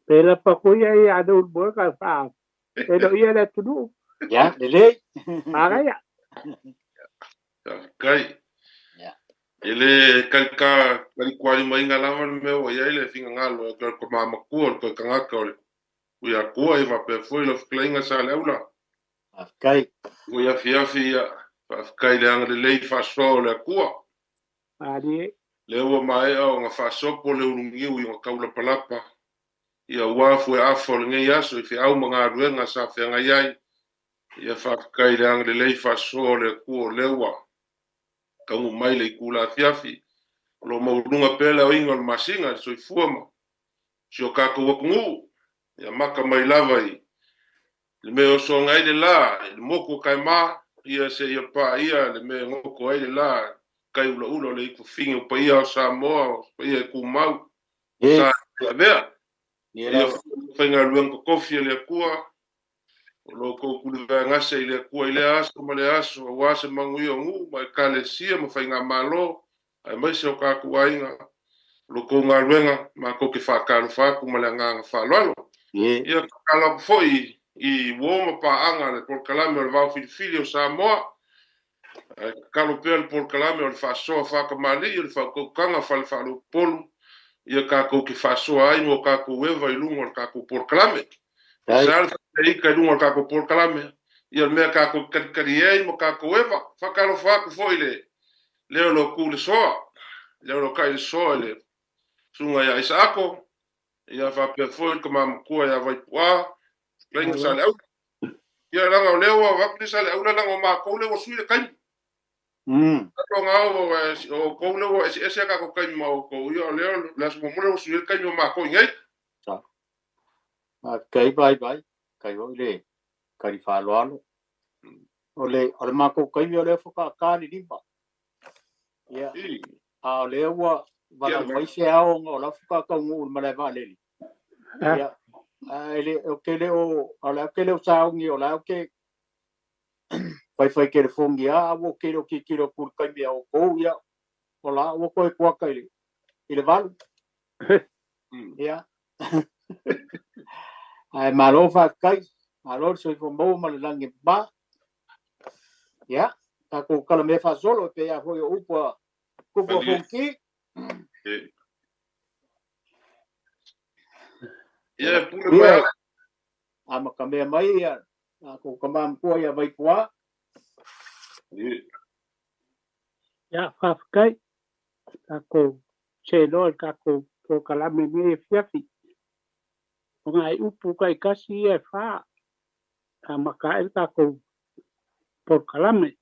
Pela pa ko ia ada ulbo ka fa. Pero ia le tudu. Ya, lele. Para ya. Kai. Ya. Ele kalka kwali mai ngala me o ia ele finga ngalo ko mama ko ko kanga ko. Uia ko e va pe foi lo klenga sa leula. Afkai. Uia fia kai le ang le fa so le ko. Adi. Le o mai o nga fa so po le ungi u nga kaula palapa. Ia wa fu afo le ngai aso fi au mga ruenga sa fe nga yai. Ia fa kai le ang le fa so le ko le wa. Ka mo mai le kula fiafi. Lo mo runga pela o ingon masinga so fuama. Sio ka ko ngu. Ya maka mai lava i. Le me o so ngai le la, le moko kai ma, ia se ia pa ia le me ngoko ai le la, kai ulo le iku fingi pa ia o Samoa, pa ia ku mau. Sa ia vea. Ia whainga ruang ko kofi le kua. O lo ko kulu vea ngase i le kua i le aso, ma le aso, o wase mangu i o ngu, ma i ka le sia, ma whainga malo, ai mai se o ka kuainga. Lo ko ngā ruenga, ma ko ke whakaru whaku, ma le nganga whalwalo. Ia kala foi i woma pa anga le por kalame o le vau filifili o Samoa. Kalo pea le por kalame o le whasoa whakamali o le whakokanga whale whalu polu. Ia kako ki whasoa ai mo kako wewa i lungo le kako por kalame. Sa le ika i lungo le kako por kalame. Ia le mea kako karikari ai mo kako wewa. Whakalo whaku foi le leo lo ku le soa. Leo lo kai le soa le sunga ia isa ako. Ia whapea foi ka mamakua ia vaipua. Lenga sa le au. Ia langa o leo wakni sa le au langa o makou leo sui le kai. Kato ngao o kou leo esi aka ko kai ma o kou. Ia leo lasu mo leo sui le kai o makou ngai. Kai bai. Kai o le. Kai whaloalo. O le makou kai o le whaka kāni rimba. Ia. A leo wa wala waise ao o la whaka kaungu o malai whaleli. Ia. Ele o ke leo ala ke leo saungi o la ke fai ke le fongi a o ke lo ki kilo por kai me o ko ia o la o ko kwa kai ile val ia ai malo fa kai malo so fo mo mal langi ba ia ta ko kala me fa solo pe ya foi o po ko po fongi ia pura ama kame mai ia ko kamam ko ia vai kwa Ya whafkai. Kako se loa kako po kalame me fiafi. O ngai upu kai kasi e wha. A maka e kako po kalame.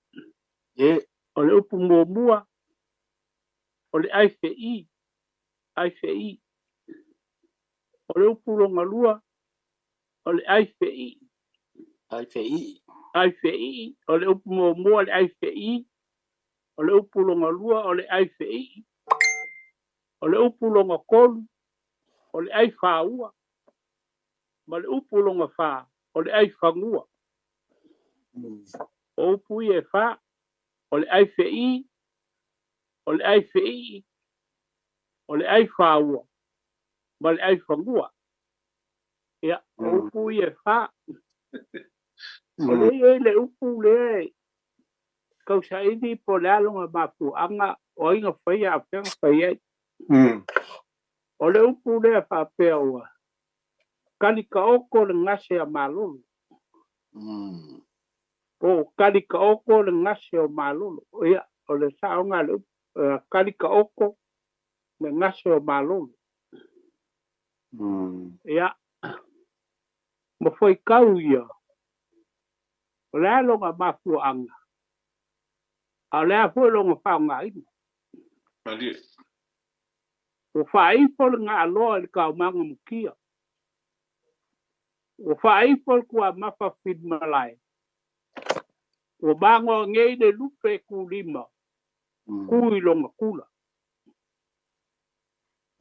O le upu mua. O le aife i. O le upu longa lua. O le aife i. O le upu mua le aife i. O le upu longa lua o le aife i. O le upu longa kolu o le ai whaua. Ma le upu longa wha o le ai whangua. O upu i e wha o le aife i. O le aife i. O le ai whaua. Ma le ai whangua. Ia, o upu i e wha. O le upu le kau sa ini po le alonga mapu anga o inga whaia a whenga whaia. O le upu le a whapea ua. Kani ka oko le ngase a malolo. O kani ka oko le ngase o malolo. O ia, o le saonga le kani ka oko le ngase o malolo. Ia, mo foi kau ia. O le alonga mapu anga. A le a foi longa whaonga ina. O whaifol ngā aloa le kau manga mukia. O whaifol kua mawha whidmalai. O mango ngei le lupe ku lima. Kui longa kula.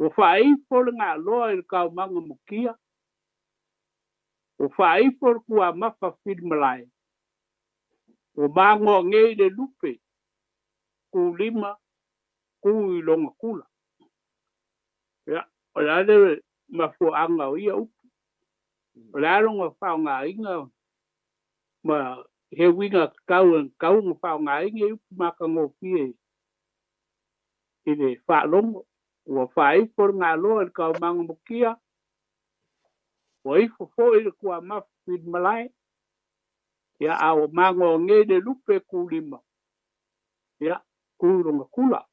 O whaifol ngā aloa le kau manga mukia. O whaifol kua mawha whidmalai. O mango ngei le lupe ku lima. Kui longa kula. Ya, o la le mafu anga o ia upu. la longa fa nga inga ma he winga kau nga fa nga inga maka ngo pie ine fa longo wa fai por nga lo el ka mang mukia wa i fo i ku ma fit malai ya au mango nge de lupe kulima ya kulunga kula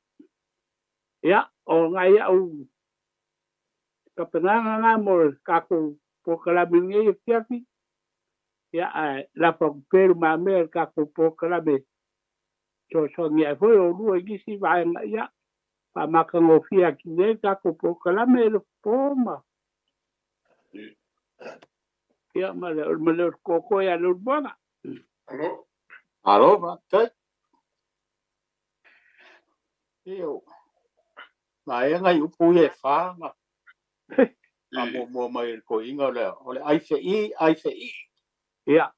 ya o nga ya u ka penanga nga mo ka ku po kala bingi fiafi ya la fa per ma mer ka ku po kala be so ngi fo o lu gi si va ya pa maka ngo fia ki ne ka ku po kala me lo poma ya ma le ko ya lo bona alo ma kai io ma e ngai upu e fa ma mo mai ko inga le ai fe ya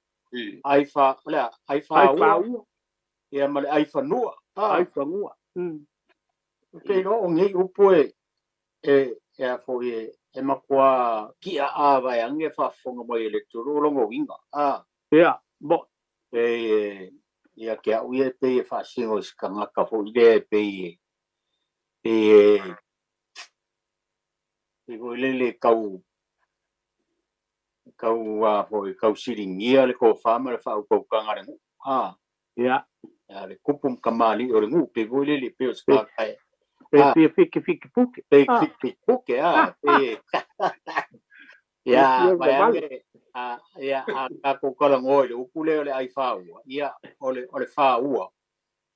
ai fa u ya ma le ai fa nu ai fa nu ke no ngi upu e fo e ma kwa ki a va yang e fa fonga mai le turu longo inga ya bo ya ke u e pe fa singo skanga ka fo ide pe ko le kau kau siringia le ko fama le fa ko kanga re ya le kupum kamali o le ngu pe ko le pe ska kai pe fiki puke pe ya bayange ya ka ko kala ngoi le upule le ai fa ya ole fa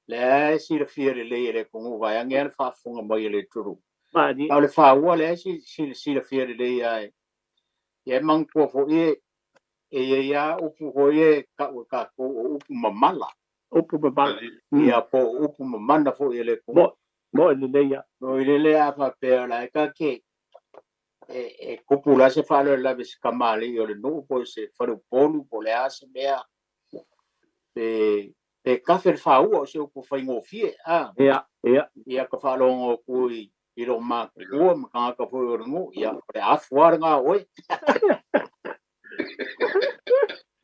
le si le fiere le ko ngu bayange le fa funga mai le turu le fa le si le fiere le ai ya mang ko fo ya upu ho ka ko upu mamala ya po upu mamanda fo le ko mo le ya fa pe la ka ke kupula se fa la vis kamali o le no po se fa polu po le ase mea pe kafe fa o se upu fa ngo fie ya ka fa longo ku i lo ma ku ma ka fo o ngo ya le afuar nga oi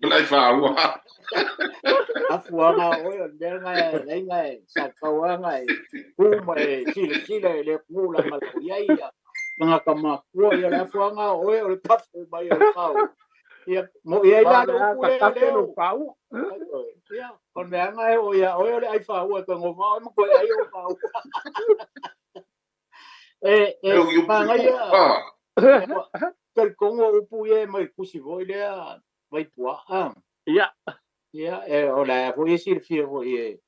Lai fa wa. Afuanga o le ngai sa kawanga ku mai sile le kula ma ya nga kama ku ya le afuanga o le pafu mai o pau ya mo ya la do ku le pau ya con me ngai o le ai fa o ko ngo fa mo ko ai o fa pa ngai ya ka kongo upu ye mai kusi voi le vai pua ya o la foi sir fio foi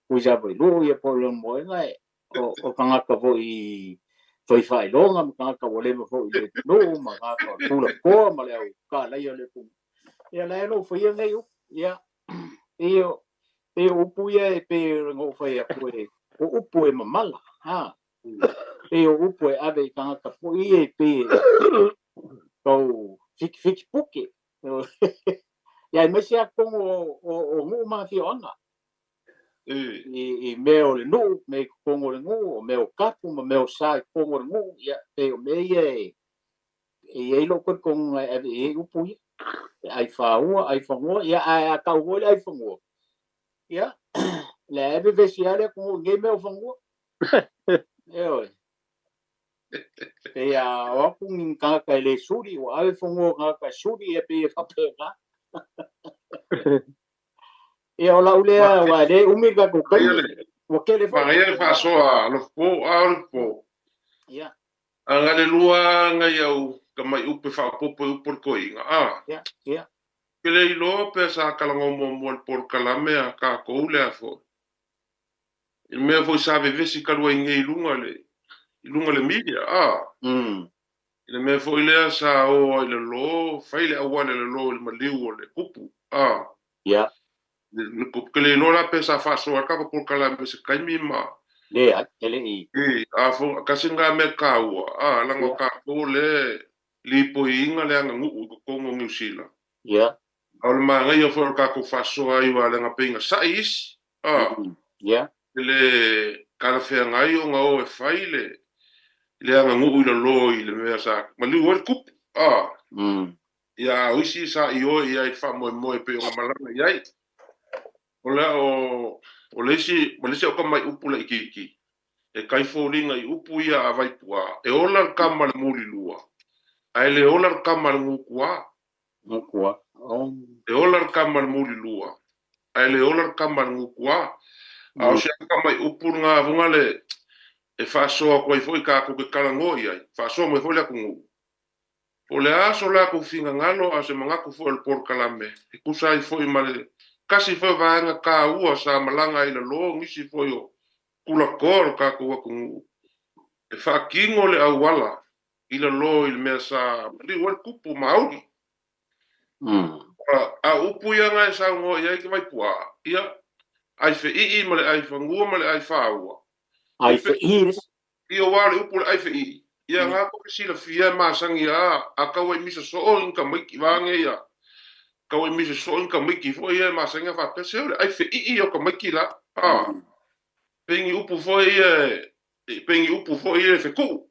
usa voi lo ye por lo mo ngai o kanga ka voi foi fai longa ma ka vole mo foi no ma ka tu la ko ma le ka la yo le pu ya la no foi ngai ya e upu ye pe ngo foi ya foi o upu e mamala e o upu e ave kanga ka foi e pe ko fik puke ya me se con o ngu ma fi ona me o le no me con o ngu me o kapu me o sa con o ngu ya te o me e lo con e upu ai fa ngo ya a ka o le ai fa ngo ya le ave vesiale con nge me o fa ngo ya o kun ka ka le suri o ai fa ngo ka suri e pe fa pe e o la ulea wa le umiga ko kai o ke le fa ia fa so a lo po ya anga le lua nga iau ka mai upe fa popo por koinga ya ke le lo pe sa kala mo por kalame a ka ko le afo il me fo sa vesi ka lo ngai lunga le media il me fo ile sa o ile lo fa ile awale le lo le maliu le pupu ya le pupu ke le no la pe sa fa so ka por kalame se kai mi ma le a ele i afo ka singa me ka wa la ngo ka ko le lipo inga le anga ngu ko ngu sila ya au le manga ia fo ka ko faso ai wa le ngapinga sais ya le kala fe ngai o ngau e faile le anga ngu ile loi le me sa mali wal kup ia uisi sa io ia I fa mo pe o malanga iai o lesi o ka mai upu la iki e kai fōringa I upu ia a vaipua e ola kama le muri lua ai le ola kama le ngukua e ola kama le muri lua ai le ola kama le ngukua au se kama I upu nga vunga le e whaasoa koe foi ka ko ke kalangoi ai whaasoa mo foi la kungu o le aso la ko finga ngalo a se mangaku foi le por kalame e kusa I foi male kasi foi vaanga ka ua sa malanga I le lo ngisi foi o kula kor ka ko kungu e whaakingo le awala I le lo I le mea sa li wal kupu mauri a upu ia ngai sa ngo ia ki mai pua ia ai fe I male ai fangua male ai whaua ai fe I ia wale upu le ai fe I ia ngā koe sila fia māsangi a kaua I misa so inka maiki wange ia kaua I misa so inka maiki fo ia māsangi a whapese o le ai fe I o ka maiki la pengi upu fo ia pengi upu fo ia fe ku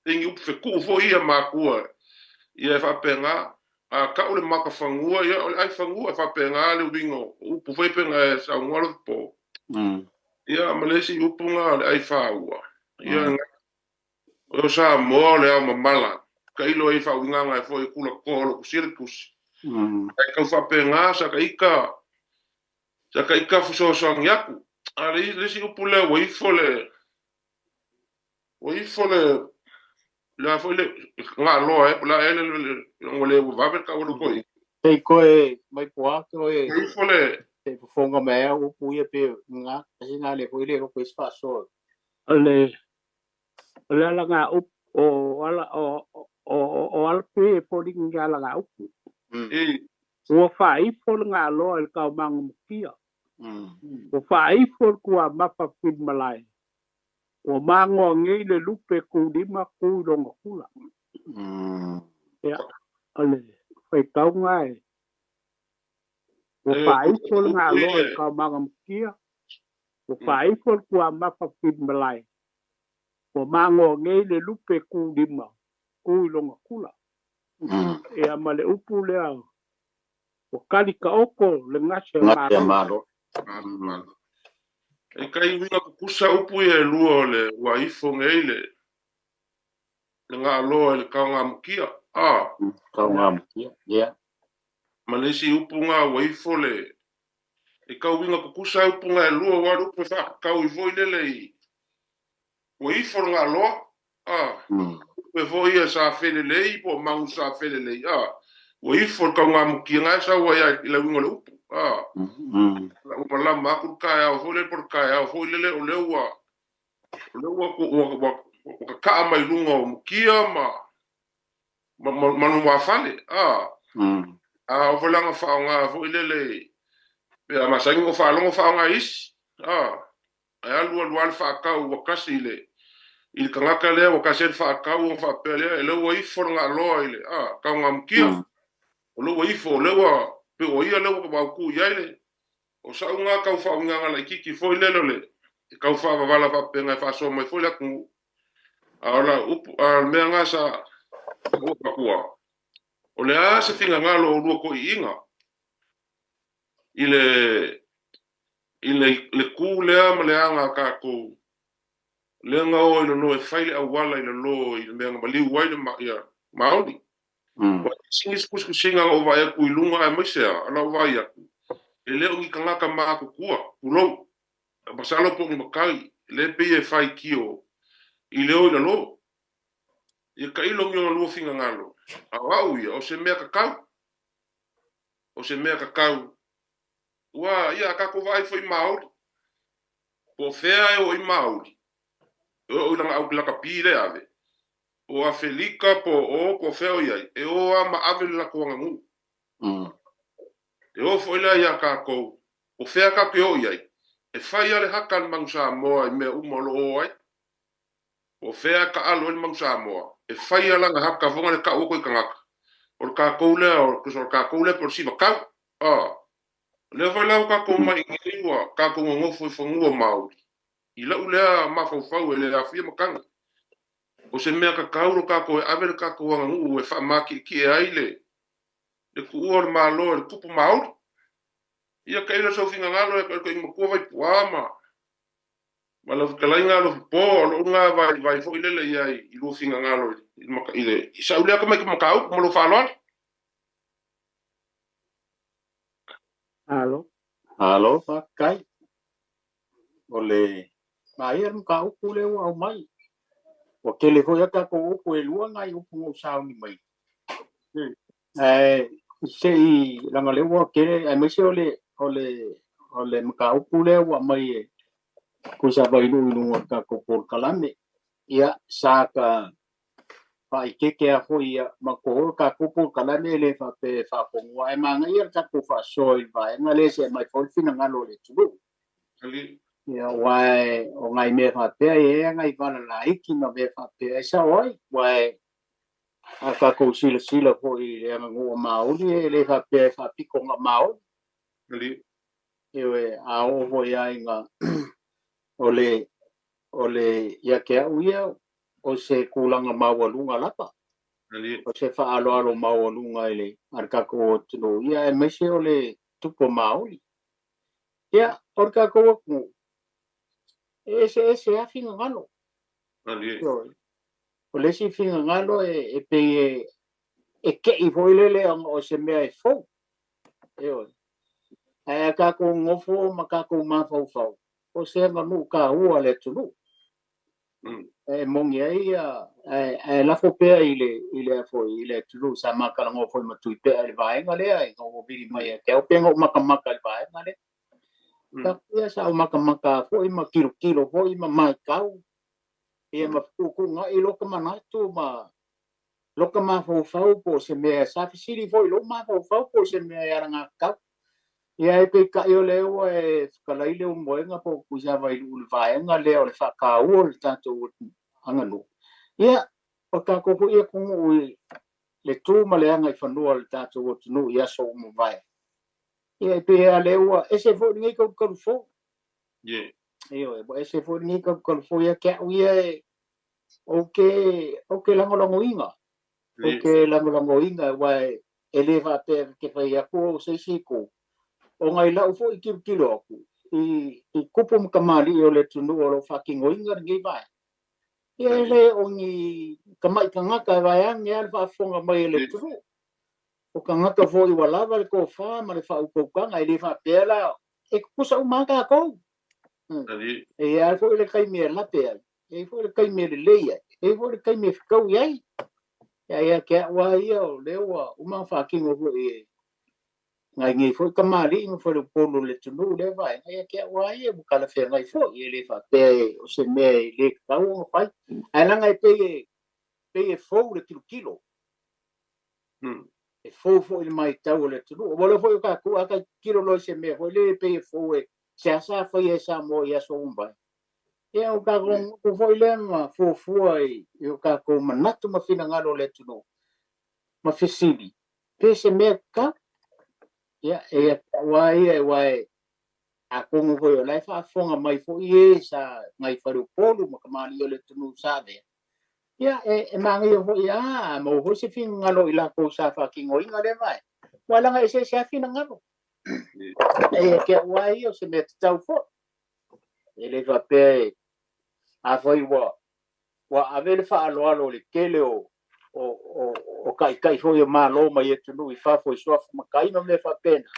pengi upu fe ku fo ia mākua ia whapenga a ka ole maka whangua ia ole ai whangua whapenga le wingo upu fo penga sa ngalo po ia malesi upu ngā le ai whaua ia o sa mo le au mamala ka ilo I fa winga foi kula kolo ku sirkus ai ka fa penga sa ka ika fu so yaku ali le si upule we fole la foi le nga lo la ele le va ver ka wo ko te koe mai pua koe we fole te fonga mea upu ia pe nga singa le koe le ko isfa so ole ala nga up o ala pe poling ala nga up o fai for nga lo el ka mang kia o fai for kua mapa fin malai o mango ngi le lupe ku di ma ku long kula ya ole fai tau ngai o fai for nga lo el ka mang kia o fai for kua mapa fin malai o mango ngi le lupe ku di ma ku long kula e amale upu le o kali ka oko le ngase maro e kai winga kusa upu e lua le waifo ngeile le ngā loa le kaunga mukia kaunga mukia yeah malesi upu ngā waifo le e kau winga kusa upu ngā lua waru pe wha kau I voi lele I waifo ngā loa pe voi ia sa fele lei po mangu sa fele lei waifo kaunga mukia ngā sa wai I la winga le upu la upala maku kaya o fole por kaya o fole le o lewa ko ka mai lunga o mukia ma fale o volanga faunga fole le pe ma sangi o falongo faunga is ai alu fa ka o kasi le il kanga kale o kasi fa ka o fa pele le o ifo nga lo ile ka nga mukia o lo ifo lewa pe o ia lewa ko ba ku ia ile o sa unga ka fa unga la kiki foi lelo le ka fa vala fa penga fa so mai foi la ku ala me nga sa o pa kua o le a se finga ngalo o ruo ko inga ile ku le am le anga ka ko le nga o no e faile a wala ile lo ile me nga bali wai le ma ia maoli o singis kus singa o vai ku ilunga e mese ala vai ya ele o kanga ka ma ku kua ulo basalo po makai le pe e fai kio ile o ile lo e ka ilo ngi lo finga ngalo au ia o se mea kakau wa ia ka ko vai foi maori po fea o I maori o langa au la kapile ave o a felika po o ko fea ia e o a ma ave la ko ngu e o foi la ia ka ko o fea ka pe o ia e fai ale hakan mangsa moa me umolo ai o fea ka alo il mangsa moa e fai ala nga haka vonga le ka o ko kangaka o ka ko le o ka ko le por si ka le vai la ka ko mai ngiwa ka ko ngofo fongo maori I la ulea ma fo fo ele a fia makanga O se mea kakau ro kako e avere kako anga ngu e whamaki ki e aile. Le ku ua le malo le kupu maori. Ia kaila sau finga ngalo e kai makua vai puama. Ma la kalai ngalo po lo nga vai fo ile ia I lu finga ngalo ile. Sa ulia ka mai makau mo lo falon. Alo. Alo, kai. Ole. Mai er makau kule au mai. O kele ko ya ka ko ko e lua ngai o pungo sao ni mai. Sei langa le wa kele ai mai se ole makau kule wa mai ko sa vai lu ka ko por kalame. Ia sa ka Pai ke a hoi ma ko ka kupu kala ne le fa pe fa ko wa e manga ia ka ku fa soi vai nga le se mai fol fina nga lo le tu ia wai o ngai me fa pe e ngai fa na iki no me fa pe sa oi wai a ka ko sila ko I le ngo ma o le fa pe fa piko nga ma o e a o ho ia nga ole ia ke uia o se kulanga mawalunga lapa o se whaaloalo mawalunga ele arka ko tino ia e mese o le tupo maoli ia orka ko waku ese a finga ngalo o le si finga ngalo e pe e ke I foilele o se mea e fau e ka ko ngofo ma ka ko mafau o se nganu ka ua le tunu e mongi ai la fo pe ile fo ile tulu sa maka ngo fo matu pe le vai ngale ai ngo bili mai ke o pengo maka le vai ngale ka ia sa maka fo I ma kilo fo I ma mai kau e ma ku nga I lo ka mana tu ma lo ka ma fo po se me sa fisiri fo lo ma fo po se me era nga ka ia e pe ka yo le o e kala ile o moenga po ku sa vai lu vai ngale o le fa ka o le tanto anga no ia o ka ko ia ko le tu ma le anga I fanua le tato o tunu ia so mo vai ia pe a le ua ese fo ni ko fo io e ese fo ni ko fo ia ke ia o ke lango inga o ke lango inga wai eleva pe ke fa ia ko se ko o ngai la fo I kilo aku I kupu kamali o le tunu o lo fucking inga ngai vai ia le o ni kamai kangaka vai ang ia fa fonga mai le tunu o kangaka fo I wala le ko fa ma le fa u ko kanga I le fa pela e kusa u manga ko e ia fo le kai me la pe e fo le kai me le leia e fo le kai me ko ia ia ke wa ia le wa u ma fa king o e ngai ngai fo kamali mo fo le polo le tunu le vai ia ke wa ia bu kala fe ngai fo ia le fa pe o se me le ka u fa ai la ngai pe fo le kilo e fo I mai tau le tunu o wala fo ka ku aka kilo lo se me fo le pe fo e se asa fo e sa mo ia so umba e o ka ko fo le ma fo ai o ka ko manatu ma fina ngalo le tunu ma fisili pe se me ka ia e wai a ko mo fo le fa fonga mai fo e sa ngai fa ro polo ma ka mali le tunu sa ve ia e mangi ho ia mo ho se fin ngalo ila ko sa fa ki ngoi ngale vai wala nga se fin ngalo e ke wai o se met tau fo ele va pe a foi wa ave le fa alo le kele o kai foi ma lo mai e tunu I fa foi so ma kai no le fa pena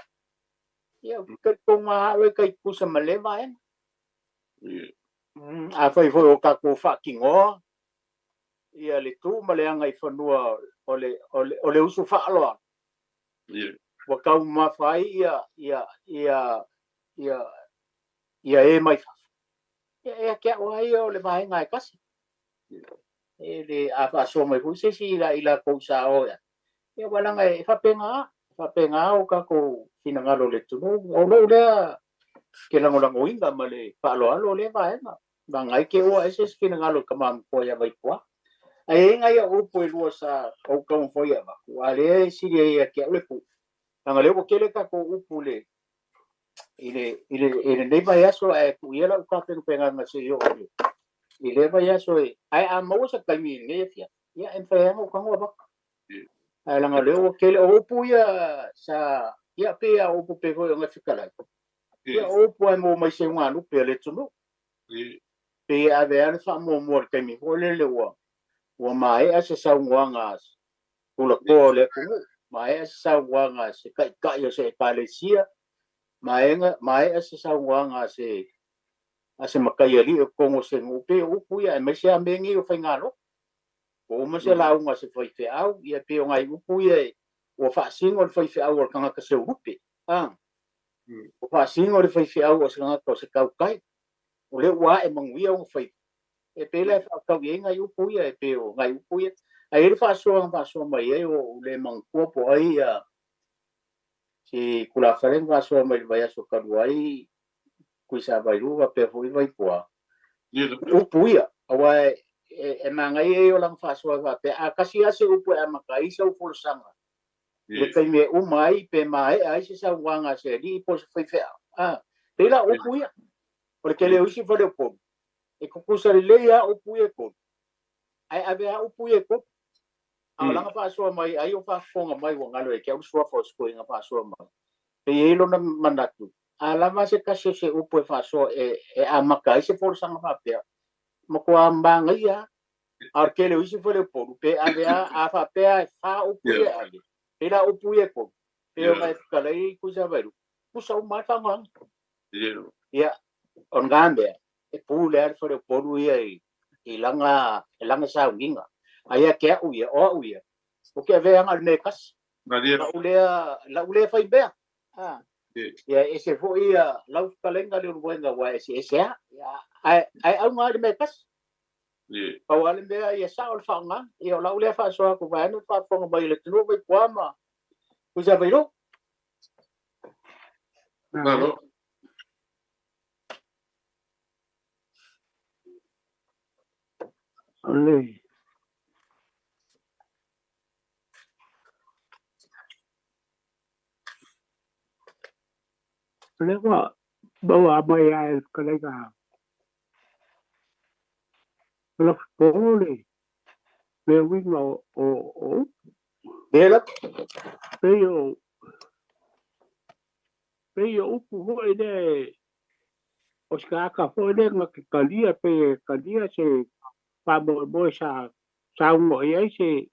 ia ke ko ma ave kai kusa ma le vai a foi o ka ko fa ki ngo ia le tu ma le anga I fanua o le usu fa alo wa kau ma fai ia e mai fa ia ke wai o le vai ngai kasi e le a fa so mai fu se si ila ko sa o ia wala ngai fa penga o ka ko fina ngalo le tu o lo le ke lango inga ma le fa alo le vai na ngai ke o ese fina ngalo ka mam ko ia vai kwa ai ngai o po lu sa o ka mo foi ba wa le si ia ke le pu na le o ke le ka ko upu le ile nei vai aso e ku ia la ka pe penga na se yo I le vai aso ai a mau sa kaimi ne fia ia en fa ngo ka ngo ba ai langa le o ke le o pu ia sa ia pe a o pu pe ko nga fikala ia o pu ai mo mai se nga lu pe le tunu pe a ve ana fa mo mo kaimi ko le o mai a se sa nga kula ko le ku mai a sa nga se kai kai se palesia mai a se sa nga se ase makai ali ko ngo se ngupe o puia me se amengi o faingalo o me se la unga se foi fe au ia pe ngai u puia o fa singo foi fe au o kanga ka se upe o fa singo foi fe au o se kanga ko se kau kai o le wa e manguia o foi e pe le fa ka ye ngai u puia e pe o ngai u puia ai le fa so mai e o le mangko po ai a si kula faren va so mai vai so ka ruai kuisa vai ru pe foi vai poa upuia awa e mangai e o lang faswa va pe a kasi ase upu e makai sa upu sanga le kai me o mai pe mai ai se sa wanga se di po foi fe pe la upuia porque le usi fo le po e kukusa le ya upuia ko ai ave a upuia ko a lang faswa mai ai o fa fonga mai wanga le ke uswa fo sko nga faswa mai pe elo na manatu ala ma se kasi se upu faswa e a makai se fo sanga fa pe mo ko ambanga ia arkele usi fole po pe avea a fa pe a fa o puye ali era o puye ko pe o mai kala i ku sa veru ku sa ma fa ngang ia on gambe e pu le fole po ia i langa sa nginga ai ke uia o ke vea ngal mekas la ule fa be ia ese fo ia la kalenga le ruenga wa ese ya ai au ngal mekas au ale mea ia sa o whanga, i o lau lea wha soa ko vai anu wha whanga mai le tino mai kua ma. Kusa vai ro? Ole. Ole wa bawa mai ai kalega. Ole pole. Le winga o Bela? Peio upu hoi ne o skaka hoi ne ngaki kalia kalia se whamoe sa ungo i se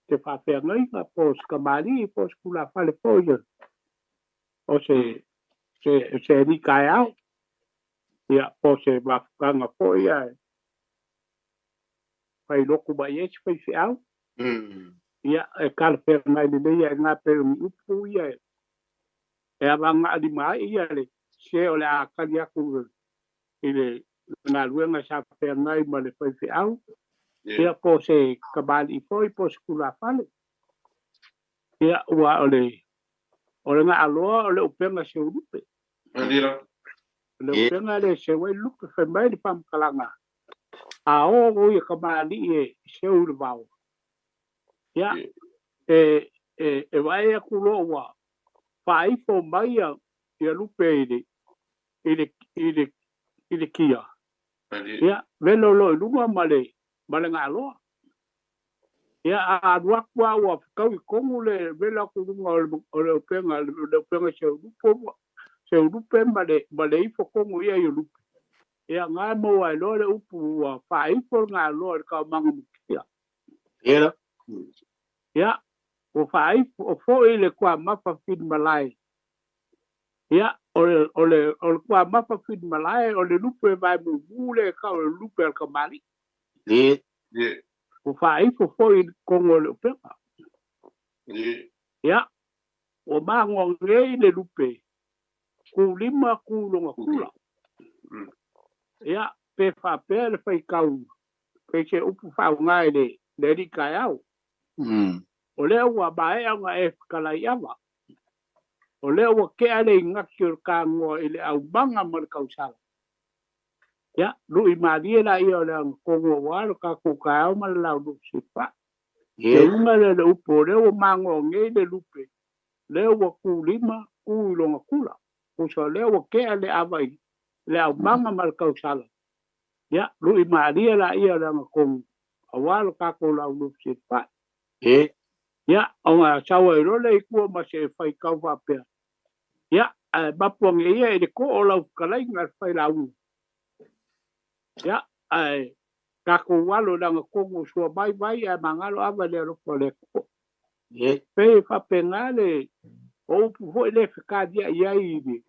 te whawhea ngai ka po skamari po skula whale poia o se ni kai au ia po se whakanga poia whai loku mai e se whai se au ia e kalwhea ngai ni leia e ngā pero mi upu ia e awanga ali mai ia le se o le a kari aku i le ngā ruenga sa whawhea ngai ma le whai se au ia po se kabali foi po skula whale ia ua o le ngā aloa o le upenga se urupe le upenga le se wai lupe whai ni pamkalanga a o ia kamali e se uru vau ia e vai a kulo wa whaifo mai ia lupe i le kia ia velo lo i lunga male ngā aloa ia a ruakua ua whakau i kongu le vela kurunga o le upenga se urupe ma le ifo kongu ia i urupe ia ngā mua e loa le upu ua whaifo ngā loa le kao manga mukia ia o whaifo o fōi le kua mapa whid malai ia o le kua mapa whid malai o le lupe vai mu le kao le lupe al kamali o whaifo fōi kongu le upenga ia o mango ngei le lupe ku lima ku longa kula ia pe whapea le whai kau pe se upu whau ngai le rika au o lea ua bae au ngā e whakalai awa o lea ua kea le ngaki o ka ngoa i le au manga ma le kausala ia lui marie la ia o le kongo waro ka kuka au ma le lau lupu sipa e unga le upu o lea ua mango ngei le lupe lea ua ku lima ku longa kula kusa lea ua kea le awai le au manga ma le kausala ya lui maria la ia la ko awalo ka ko la lu se pa ya ona chawa ro le ku ma se fai ka va pe ya ba pong ia de ko la ka la ngar fai la u ya ai ka ko walo la ko mo so bai bai a mangalo ava le ro ko le ko pe fa penale o pu ho le ka dia ia i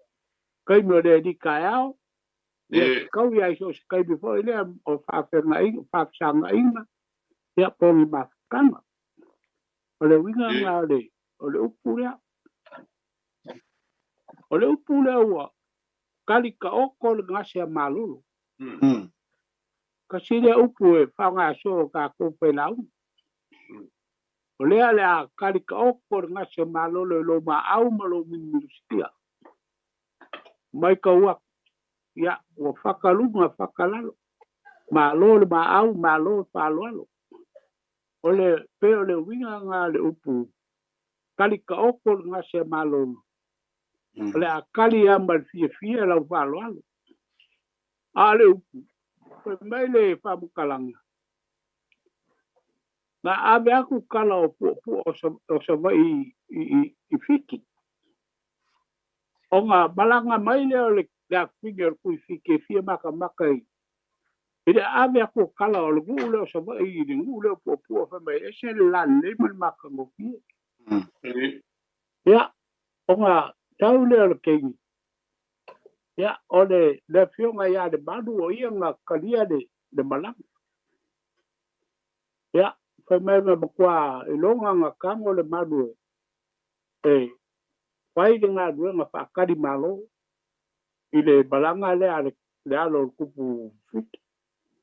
kai mo le di ka ao ya kau ya so kai bi fo le o fa penai fa sang ai na ya pon ba kama o le winga nga o le upu ya o le upu le wa kali ka o ko le ngase malulu ka si le upu e fa nga so ka ko pe lau o le ale a kali ka o ko le ngase malulu lo ma au ma lo min stia mai ka wa ya o fakalunga fakalalo ma lo le ma au ma lo fa lo o le pe o le winga nga le upu kali ka o ko le ngase malulu le akali ya malfia la valo alo ale upu mai le famukalanga na ave aku kala o pu o so vai i fiki o nga balanga mai le da figure ku fiki fia maka i ide ave aku kala o le gule o so vai i le gule pu fa mai ese lan le maka mo fi ya o nga tau le kengi ya ole le fionga ya de badu o ia nga kalia de malang ya fa mai me kwa ilonga nga kango le madu pai de nga du nga fa kadi malo ile balanga le ale le alo kupu fit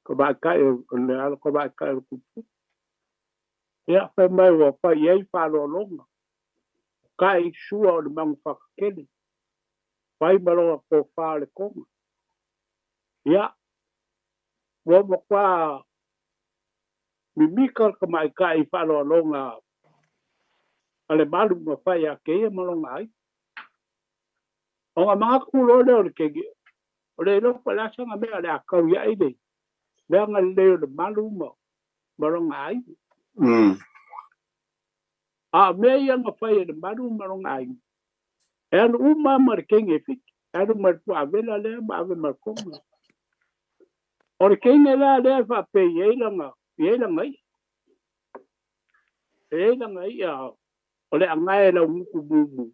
ko ba ka le alo ko ba ka kupu ya fa mai wa fa ye fa lo longa kai sua o le mang fa keli pai malo ko fa le konga ya wo kwa mimika ka mai kai fa lo longa ale malu ma fa ya ke ma lo ngai o nga ma ku lo le ke o le lo pa la sa me ale ka ya ide le nga le malu ma lo ngai a me ya ma fa ya malu ma lo ngai en uma mar ke nge fit en mar pu avela le ma ave mar ko o ke nge la le fa pe ye la ngai ya o le ngai la ku bu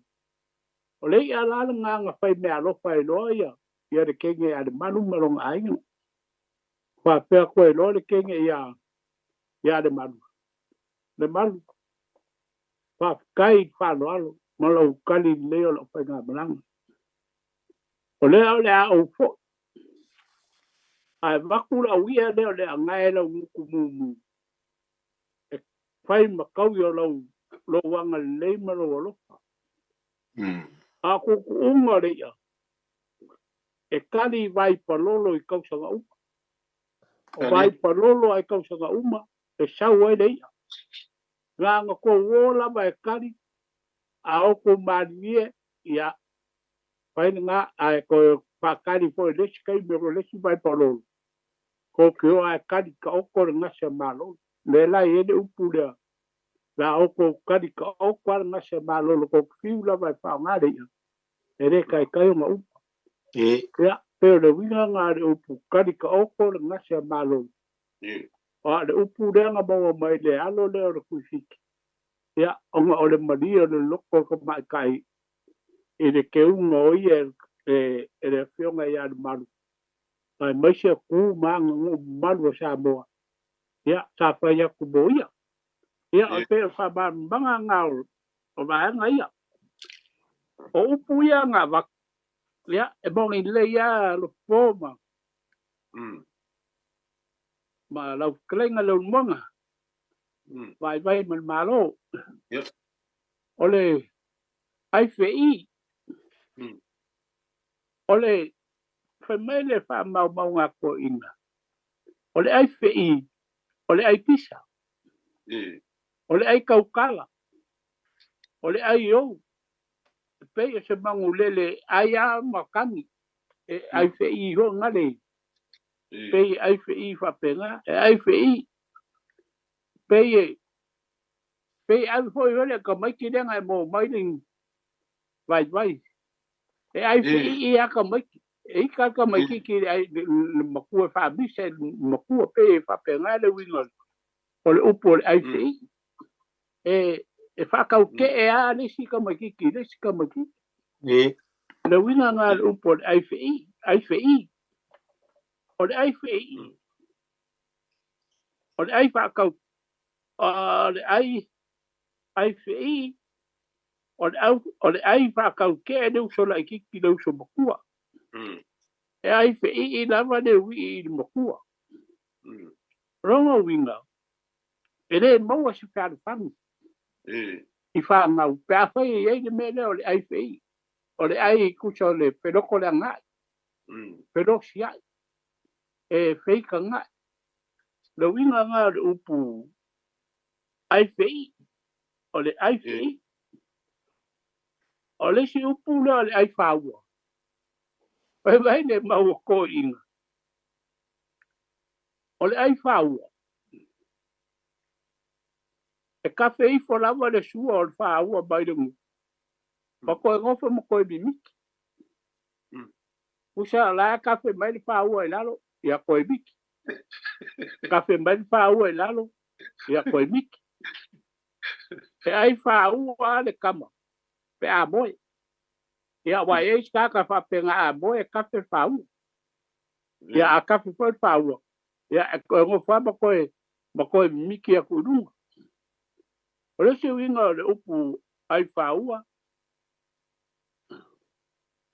o le ia la nga fai me alo fai lo ia de kenge a de manu malong ai fa pe ko lo le kenge ia de manu fa kai fa lo alo malo kali le o fa nga blang o le o fo ai makula wia le ngai la ku mu fai ma kau yo lo wanga le malo lo a ku unga le ia kali vai palolo I kau sanga uma o vai palolo ai kau sanga uma sau ai le ia nga ko wola vai kali a o ko marie ia pai nga ai ko pa kali fo le skai me le vai palolo ko ke o ai kali ka o ko nga se malo le la ele upu le la o ko kali ka o ko nga se malo ko fiu la vai pa nga le ia ele kai kai ma upu ya pero le winga nga le upu kali ka o ko nga se malo o le upu le nga ba mai le alo le o ku fiki ya o nga o le maria le loko ko mai kai ele ke un o ia ele fionga ia le malu ai mai se ku mang malu sa mo ya sa fa ya ku bo ia o pe fa ba banga nga o ba nga ia o upu ia nga va ya e bon le ia lo forma ma la klenga lo monga vai man malo ole ai fei ole famele fa mau nga ko ina ole ai fei ole ai pisa ole ai kaukala ole ai yo pe se mangulele ai a makani ai fei ho ngale Pei ai fei whapenga, ai fei. Pei ai foi ole ka mai ki renga mo mai ning vai. Ai fei I aka mai e ka mai ki ai makua fa bise makua pei whapenga le winga. Ole upo ai fei. E whakau ke a lesi ka mai ki lesi ka mai ki. Le winga ngā le upo ai fei. Ole ai fei. Ole ai whakau. Ole ai fei. Ole ai whakau ke leu so lai ki leu so makua. E ai fei I lava le wi I makua. Ronga winga. E le maua si whāru whangu. I whāngau. Pe a whai e le mele ole ai fei. Ole ai kusa le peroko le ngai. Peroko si ai. E fei ka ngai. Le winga ngā le upu. Ai fei. Ole ai fei. Ole si upu le ole ai whaua. Pai mai le maua ko inga. Ole ai whaua. E kafe I fo lava le sua ole whaua mai le ngu. Pako e ngofa mo koe mimiki. Usa la kafe mai le whaua I lalo. Ia koe miki. Kafe mai le whaua I lalo. Ia koe miki. E ai whaua le kama. Pe a moe. Ia wai e skaka whapenga a moe kafe whaua. Ia a kafe koe whaua. Ia e ngofa ma koe miki a kurunga. Ole se winga le upu ai whaua.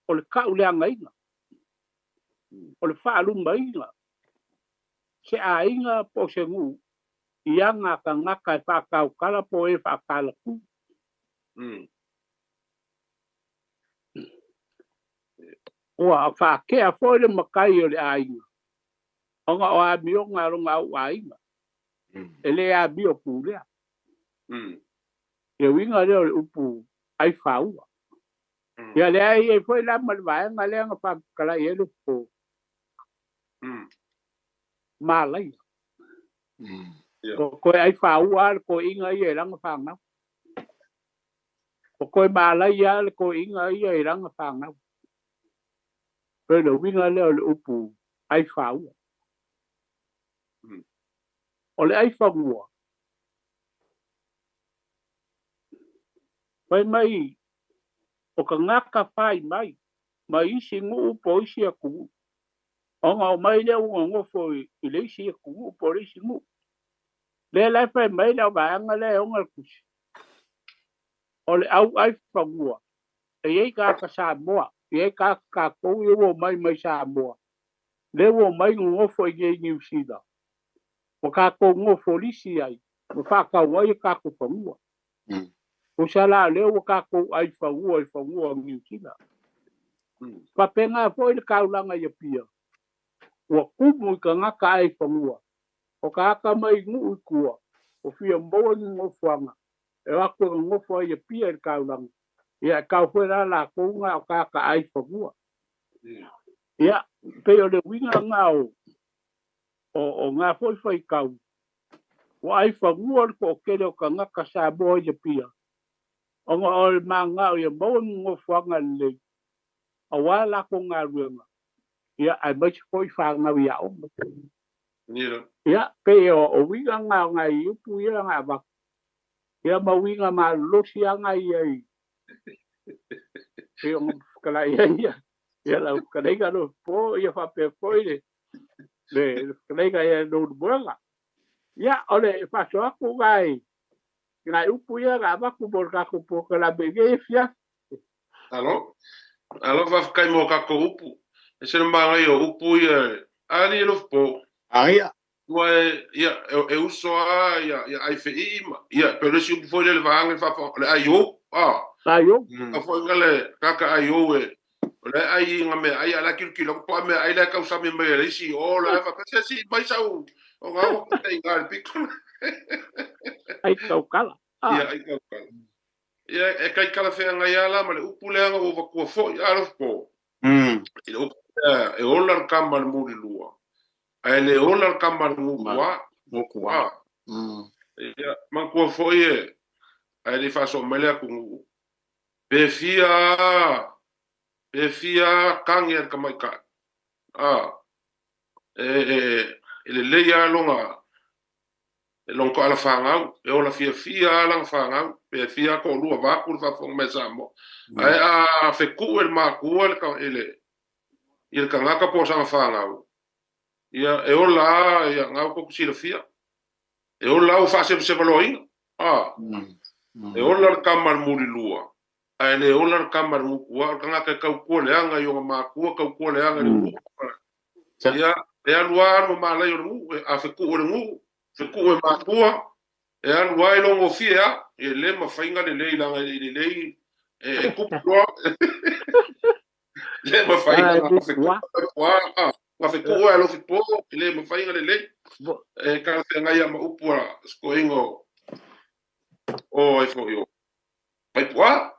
Ole ka uleanga inga. Ole whaalunga inga. Se a inga po se ngu. Ia ngaka ngaka e whakau kala po e whakala ku. Ua whakea fōle makai o le a inga. Onga o a mio ngā runga au a inga. E le a mio pūlea. Ia winga leo le upu ai whaua. Ia le ai e fōi la malwaenga lea ngā whakala I elu po. Mālai. Koe ai whaua le ko inga I e ranga whangau. Koe mālai le ko inga I e ranga whangau. Pero winga leo le upu ai whaua. O le ai whangua. Pai mai, o ka ngaka whai mai, mai isi ngu upo isi a kungu. O ngā o mai leo unga ngofo I le isi a kungu upo le isi ngu. Le lai pai mai leo vaanga le onga kusi. O le au ai whangua. E ei ka Samoa. E ei ka kou I uo mai Samoa. Le uo mai ngofo I ngei New Zealand. O ka kou ngofo lisi ai. O whakau ai ka kou whangua. O sala leo ka kou ai whangua New Zealand. Papenga foi le kaulanga ia pia. O kumu I ka ngaka ai whangua. O ka aka mai ngu I kua. O fia mboa ni ngofuanga. E wako ngofo ia pia I kaulanga. Ia kau fuera la kounga o ka aka ai whangua. Ia, peo le winga ngao. O ngā foi kau. O ai whangua ko kere o ka ngaka sa moa ia pia. O ngā o le mā ngao ia mboa ni ngofuanga le. A wala ko ngā ruenga. Ia, ai mai se foi whangau ia o. Ia, peo o winga ngao ngai upu ia ngā waka. Ia ma winga ma losi anga ia I. Peo kala ia. Ia lau kaneiga no po ia whape koire. Le kaneiga ia no buanga. Ia, ole whaso aku ngai. Ngai upu ia ngā waku mor kako po kala bege e fia. Alo whafkai mo kako upu. E sena māngai o upu ia. Ari e lof po. Ia. Ua e uso a ia ai whi ima. Ia, pero si upu foi le vaanga le ai o. Ai o. A foi ngale kaka ai o e. Le ai nga me ai ala kilo po me ai la causa me me risi o la fa pese si mai sau. O nga o te ngal pikon. Ai kaukala. Ia ai kaukala. Ia e kai kala fe nga ia la ma le upu le nga o va ko fo ia lo po. E ola kama le muri lua. ai le ola kamar ngua Ngukua. ia mangkua foi ai le faso mele ku Befia kangi al kamaika. Ele leia longa. Lonko ala fangau. E ola fia lang fangau. Befia ko lua vakur fa fong mesamo. Ai a feku el maku el ka ele. Il ka ngaka po sang fangau. Ia e ola ia ngau ko sila fia. E ola u fa se valoinga. E ola kamar muri lua. Ai le ola kamar ngua kanga ka kau le anga yo ma ku kau le anga ni ya lua no mala yo ngu a fe ku e ma ku e an wai lo ngo fia e le ma fainga le langa le e ku pro le ma fainga na fe ku ma fe ku e lo fe po le ma fainga le e ka fe nga ya ma upua skoingo o e fo yo ai poa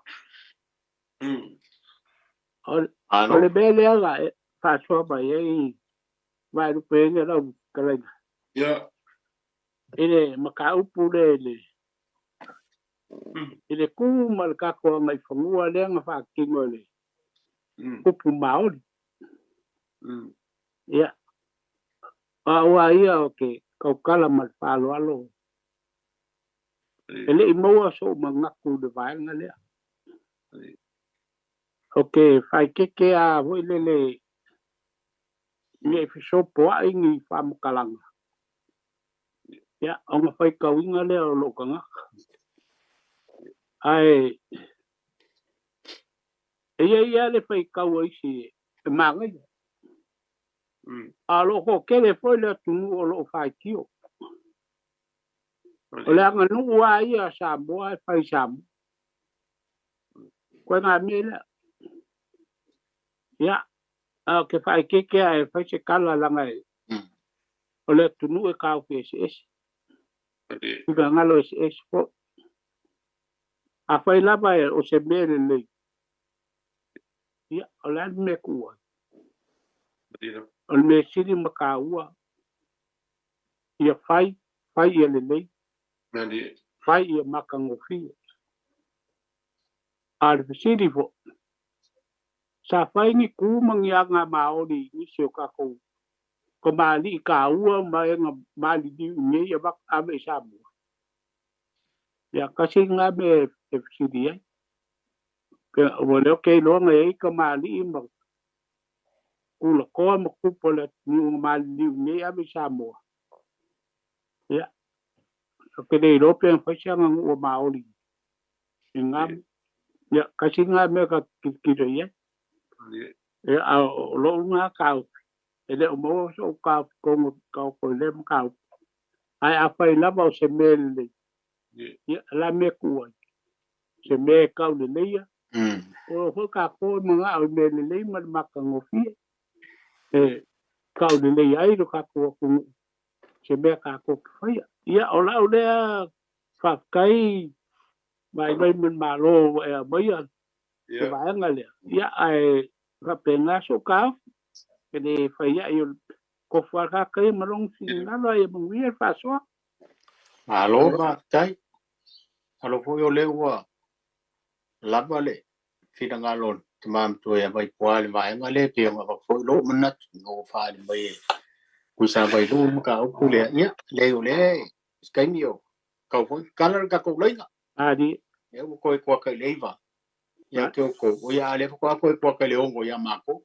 Ole bele ala fa so ba ye vai do penge la kala ya ele maka upu le ele ku mal ka ko mai fungua le nga fa kingo le upu maoli ya wa ia okay kau kala mal fa lo alo ele imo so mangaku de vai nga le okay fai ke a voi le nge fi so po ai ngi fa mukalanga ya onga fai kawinga le lo kanga ai ia le fai kawa isi manga alo ko kele foi le tunu o lo fai kio o le anga nu wa ia sa mo ai fai sam ko na mele ya ke fai ke ai fai se kala langa o le tunu e ka fi es ga ngalo es po a fai lava o se mele le ya o le me ku o me siri makaua ia fai ia le fai ia makangofi al siri fo sa fai ni ku mangianga maori ni se ka ko mali ka ua mai nga mali di ni ya bak ame sabu ya kasi nga me siri ai ke o le ke lo ngai ka mali ma kula ko ma ku pole ni mali ni ame sabu ya ke le lo pe fa changa o maori ngam ya kasi nga me ka kiro ya a lo nga ka ele mo so ka ko le ka ai a fa la ba se mele ya la me ku se me ka le ya o ho ka ko mga o mele le ma ka ngofi ka le ai ro ka ko se me ka ko fa ya o la o le fa kai mai men ma lo e ba ya se ba nga le ya ai ka pena so ka que de falla yo ko fa ka kai malong sin na lo e mo wi fa so alo ba tai alo fo yo lewa labale fida ngalon tamam to ya bai kwal vai ngale pe ma fo lo manat no fa ni bai ku sa bai lu ma ka ku le ya le yo le skai mio ka fo kalar ka ko le a di e ko ko ka le va ya ke ko o ya le ko ko ka le ngo ya ma ko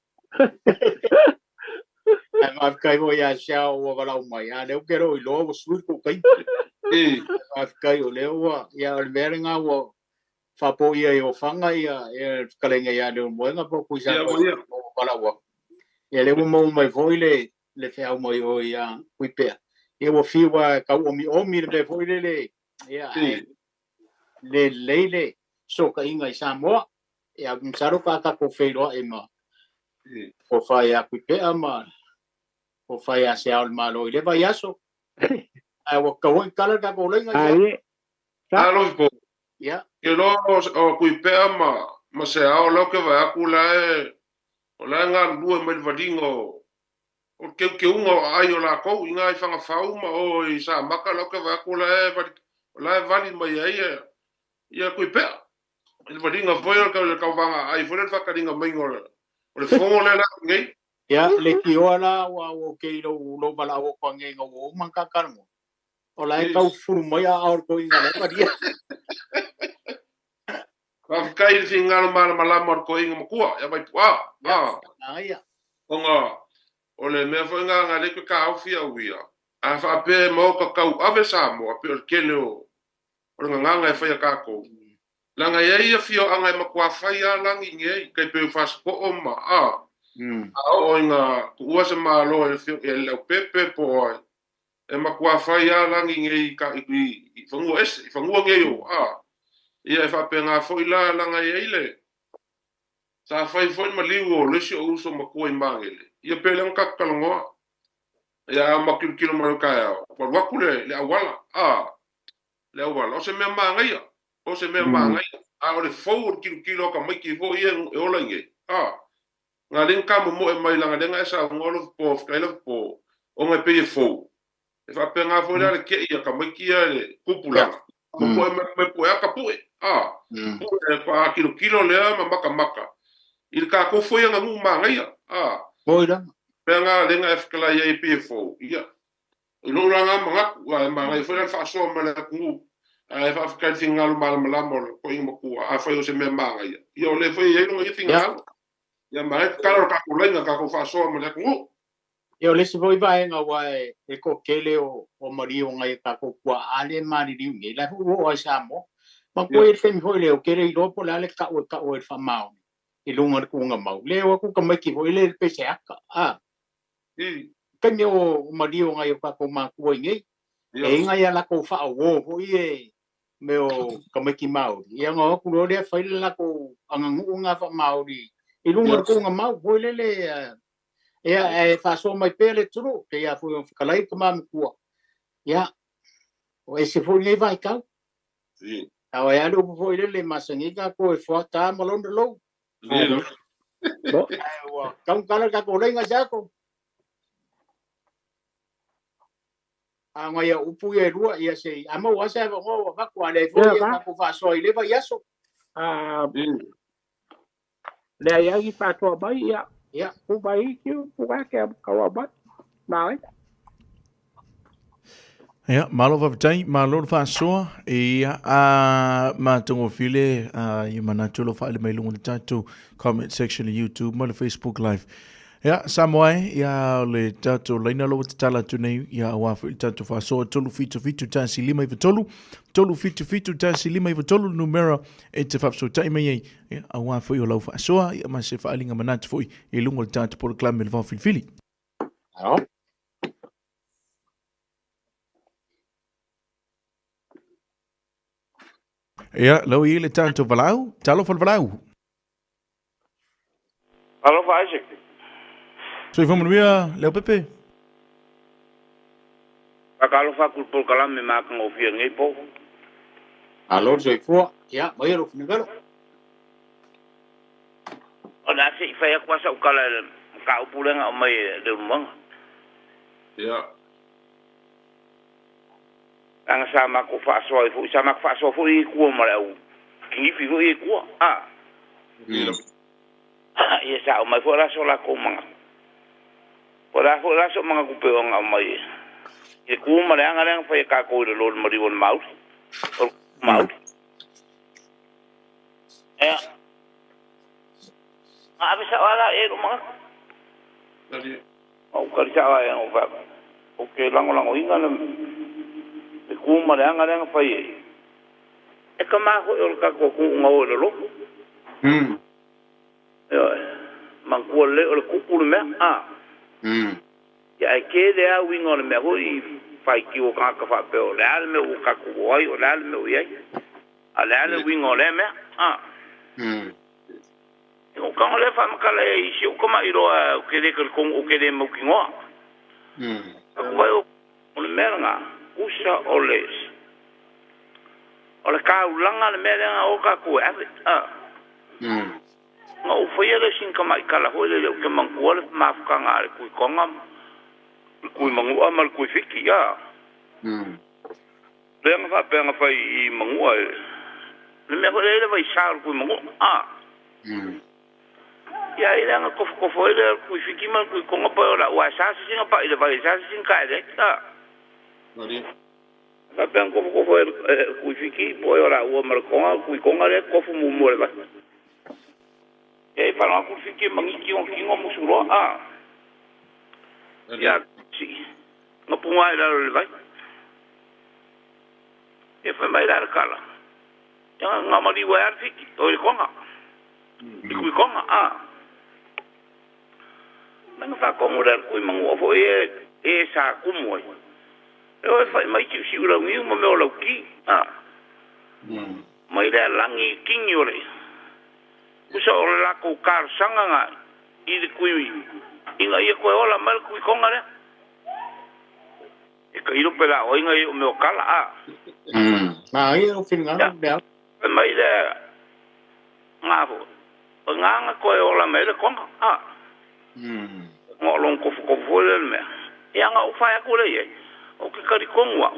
ai ma kai mo ya sha o ga la ma ya le ke ro lo o su ko kai ma kai o le wa ya al veringa wo fa po ia o fanga ia e kalenga ia de mo nga po ku sa ko kala wa ia le mo mai foi le fe au mo ia ku pe e wo fi wa ka o mi le foi le ia le so ka inga sa mo ia msaro ka ko fe ro e ma ko fa ia ku pe ama ko fa ia se al malo le va ia so ai wo ka wo kala ka ko le nga ya alo po ya que lo o kuipea ma se ao lo que vai akula e o la nga lua me vadingo o ke unga ai o la ko inga I fanga fau ma o I sa maka lo ka va ko la vali mai ai ia ko pe il va dinga foi o ka vanga ai foi fa ka dinga mai ngol o le fongo le la ngai ya le ki ona wa o ke lo bala o ko ngai ngo man ka kan mo o la ka furu mai a or ko inga le paria ka kai singa ma mor ko inga mo kua ya vai pua ya onga o le mea whainga ngā reke ka awhia uia. A whape mo ka kau awe sa mo, a peo kele o ngā nganga e whaia kākou. Langa ia whio angai makua whaia langi ngei, kai peo whaspo o ma a. A o ngā kuua se maa loa e whio e leo pepe po ai. E makua whaia langi ngei ka I whangua ese, I whangua ngei o a. Ia e whape ngā whaila langa ia ile. Sa whai ma liu o lesi o uso makua I mangele. Ia pele ang kakalongoa. Ia makilukilo marukaya. Waku le awala. Le awala. O se mea maangai. O se mea maangai. O le fau kilukilo ka maiki fo ia e ola inge. Ngā ring kamo mo e mai langa lenga esa ngolo po kaila po. O ngai pe e fau. E whape ngā fo le ke ia ka maiki ia le kupulanga. Mo e po e aka pue. E pa kilukilo lea ma maka. Il ka ko foi nga ngu maangai. Boira. Penga lenga efkala ia PFO. Ia. Ilo langa mga wa mga foi fa so mala ku. Ai fa ka tingal mal malamo ko ingo ku. A foi o se me manga ia. Ia le foi ia no ia tingal. Ia mai ka ka ku lenga ka ko fa so mala ku. Ia le se foi vai nga wa e ko kele o mari o ngai ka ko kwa ale mari ri ngi la hu o sa mo. Ma ko e fem foi le o kele I do po la le ka o fa mau. I lunga ku nga mau. Le o ku ka mai ki foi le pe se aka. Kanya o mario ngai pa ko ma ko ngai e ngai ala ko fa o ho ie me o kamaki mau ia ngo ku ro le fa la ko angangu nga fa mau di I lunga ko nga mau ho le e fa so mai pele tru te ia fu kalai ko ma ku ia o ese fo ngai vai ka awa ya do fo le masangi ka ko e fo ta malon lo bo ai ka kala ka ko le nga ja ko nga ia upu ia rua ia sei ama wasa va ngo va kwa le fo ia ko fa so ile va yaso le ia I pa to ba ia ku ba I ki ku ka ka wa ba mai Ja, malo va tai, malo fa so e a ma tongo file a I mana tulo fa le mai lungu tatu comment section of YouTube, mo Facebook live. Ja, Samoai, ja, le tatu leina lo tala tunei, ja, wafu tatu fa so tolu fitu tansi lima iwa tolu fitu tansi lima iwa tolu numero e te fapso taimei, ja, a wafu I o lau fa soa, ja, ma se fa alinga manatu foi, e lungo tatu por klame le va filfili. Ja, lau I le tanto valau, talo fal valau. Alo fa Isaac. So vamos ver Leo Pepe. Akalo fa kulpul kalam me mak ngofia ngai po. Alo so fo ia mai ro fingalo Ona se fa ya kwasa ukala ka upulenga o mai de mong. Ia. Anga sama ko fa so fu sama fa so fu I ku mo la u. Kingi fi fu I ku Ia sa o mai fo la so la ko manga. Ora fo la so manga ku pe nga mai. E ku ma le anga fa ka ko de lo mari won mau. Mau. Abi sa wala e lo manga. O ka sa wa e o va. O ke lango inga le. E ku ma le anga fa e. E ka ma ho o ka ko ku ngo lo. Man ko le o kupu me ya ke le a wingo le me ho I fai ki o ka fa pe o le al me o ka ko ai o le al me o ye ala le wingo le me o ka le fa ka le I si o ka mai ro o ke le ko o ke le mo ki ngo o le me nga usa o le ka ulanga le me nga o ka ko o foi ele sin kama I kala ho le ke man ko le mafka nga ku konga kui mangua mal kui fiki ya le nga fa nga fa I mangua le me ko le vai sa kui mangua ya ila nga ko fo le kui fiki mal kui ko ngapa la wa sa singa pa ile vai sa singa ka le Mari. Fa ben ko fo kui fiki po ora o mar ko kui ko ngale ko fu mu mo le ba e fa nga kui fiki mangi ki on ki ngo musuro ya si ngapunga ila le vai e fa mai la kala ya nga mali wa ar fiki o le konga kui konga nang fa ko mo der kui mangu fo e sa kumo e fa mai ki si ura mi mo me o ki mai la langi kingi ore usa o la ko kar sanga nga I kui inga I ko ola mal kui konga le e ka iro pela o inga I me o kala ma I o fin nga bel mai le nga fo nga ko ola me le konga ngo long ko le me ya nga o fa ya ko le ye o ke kari kongwa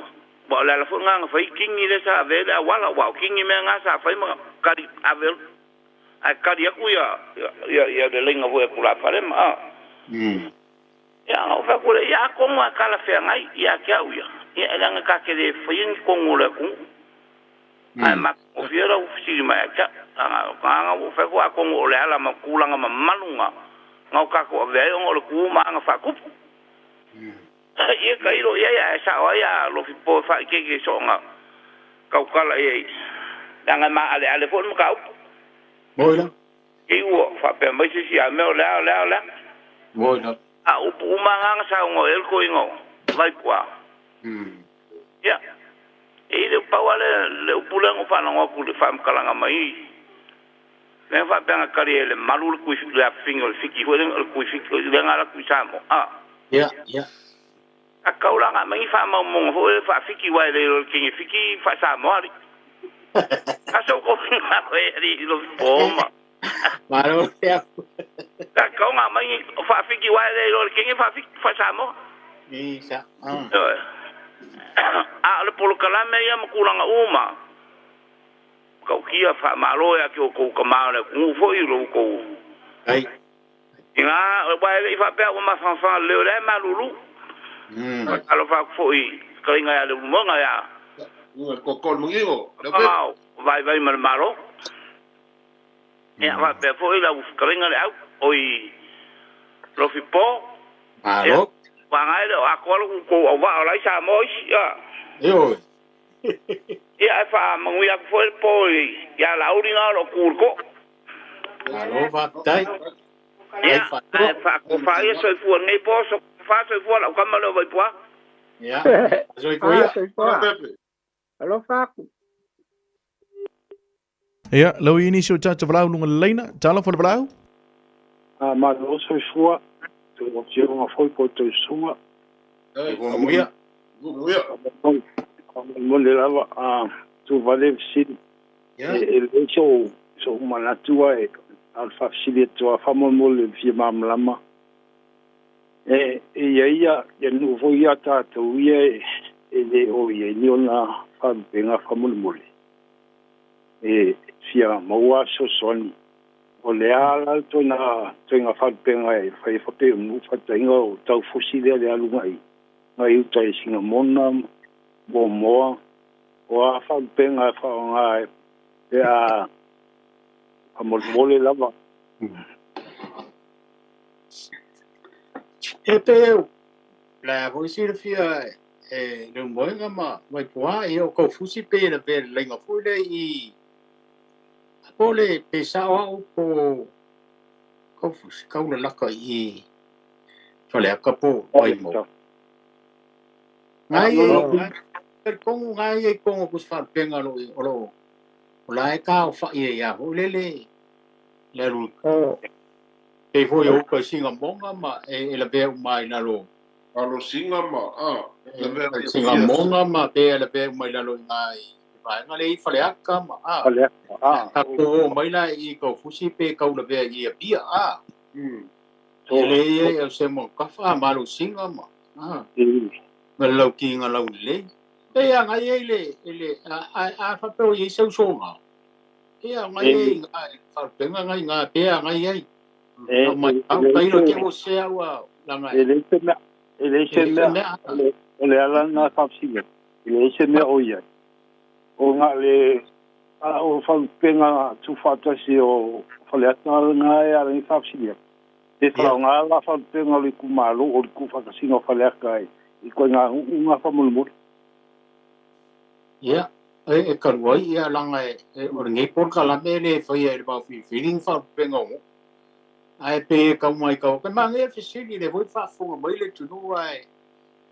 ba la fo nga fa kingi le sa ve la wala wa kingi me nga sa fa ma kari avel a kari aku ya de lenga vo ku la pare ma ya o fa ko le ya kongwa kala fe ngai ya ka ya la nga ka ke de fa yin kongu le ku ai ma o fiera o si ma ya nga o fa ko kongu le ala ma kulanga ma malunga nga ka ko ve o le ku ma nga fa ku ye kairo ya sa ya lo fi po fa ke so nga ka kala ye danga ma ale fo mo ka boila e wo fa pe mai si a me la boila a u pu ma nga sa ngo el ko ngo vai kwa ya e le pa wale le pu le ngo fa ngo ku le fa kala nga mai le fa pe nga kari le malul ku la fingol fiki ho le ku fiki le nga la ku sa mo ya a kaulanga mai fa mo ho fa fiki wa le kingi fiki fa sa mo ali a so ko na ko ri lo boma Maro ya ka kaunga mai fa fiki wa le kingi fa fiki fa sa mo isa le polo kala me ya mkulanga uma ka kia fa malo ya ko ka ma le ku fo I lo ko ai ina ba le fa pe ma fa le malulu alo fa foi kainga ya le monga ya Ko ko mungigo. vai mal malo ya va pe foi la kainga le oi lo fi po maro wa ngai le akol ko wa la sa mo ya yo ya fa mangu ya foi po ya la uringa lo kurko maro va tai ya fa ko fa ya so fu ngai po so fa so fu la ka malo vai po ya so ko ya alo fa ku ya lo ini so tata vlau lunga leina tala fo vlau ma lo so fua to o tio ma foi po to sua ko mo ya mo le lava tu vale si e le so mana tua e al fa si to fa mo le fi mam lama ia no vo ia ta to ia le o ia ni ona fa benga fa mo fia maua so soni o le ala to na tenga fa benga e fa fa pe mu fa tenga o tau fusi le alu ngai u tai singa mona bo mo o fa benga fa ngai ya amol lava Epeu, la voici le fia le moinga ma mai poa e o ko fusi pe le pe lenga fule I pole pe sawa o ko fusi ka ula laka I fale akapo mai mo ngai per kongu ngai e kongu kus fa penga lo o la ka o fa ia o le lu e foi o ko singa monga ma e la be mai na lo Alo singa ma singa monga ma pe la be mai na lo ngai vai ngai fale aka ma ko mai la I ko fusi pe ka ula be ia bia to le e se mo ka fa ma lo singa ma Ngalau ki ngalau le. Ia ngai ele a fa pe o ye seu songa. Ia ngai ngai fa penga ngai ngai pe ngai ai. Mai au kai lo ke o se au la ngai. Ele se me ole ala na kapsile. Ele se me o ia. O nga le o fa penga tu fa tasi o fa le ata ngai ala ni kapsile. Te fa nga la fa penga le ku malo o ku fa kasi no fa le kai. I ko nga unga fa mulmul. Ya, karwai ya langai orang ngepor kala mele fai el ba feeling fa pengo. Ai pe ka mai ka ka mang e fisili le voi fa fu mai le tu no ai.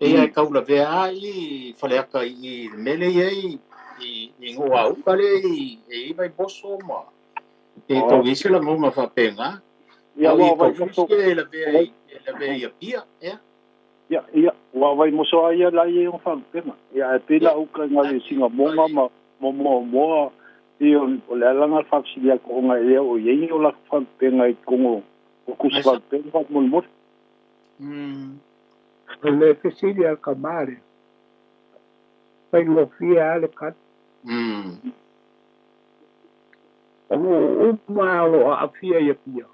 Ai ka la ve ai fa le ka I mele ye I ngo au ka le I vai boso ma. E to isi la mo fa penga. Ya wa vai boso le ve ya pia ya. Ya, wa vai mo so ia la ia fa pena. Ya pe la u ka ngali singa monga ma mo I o le langa fa silia ko nga ia o ye o la fa pena I kongo. O ku sa pena mo mo. Le fisilia kamare. Pai lo fia le kat. O malo a fia ia pia.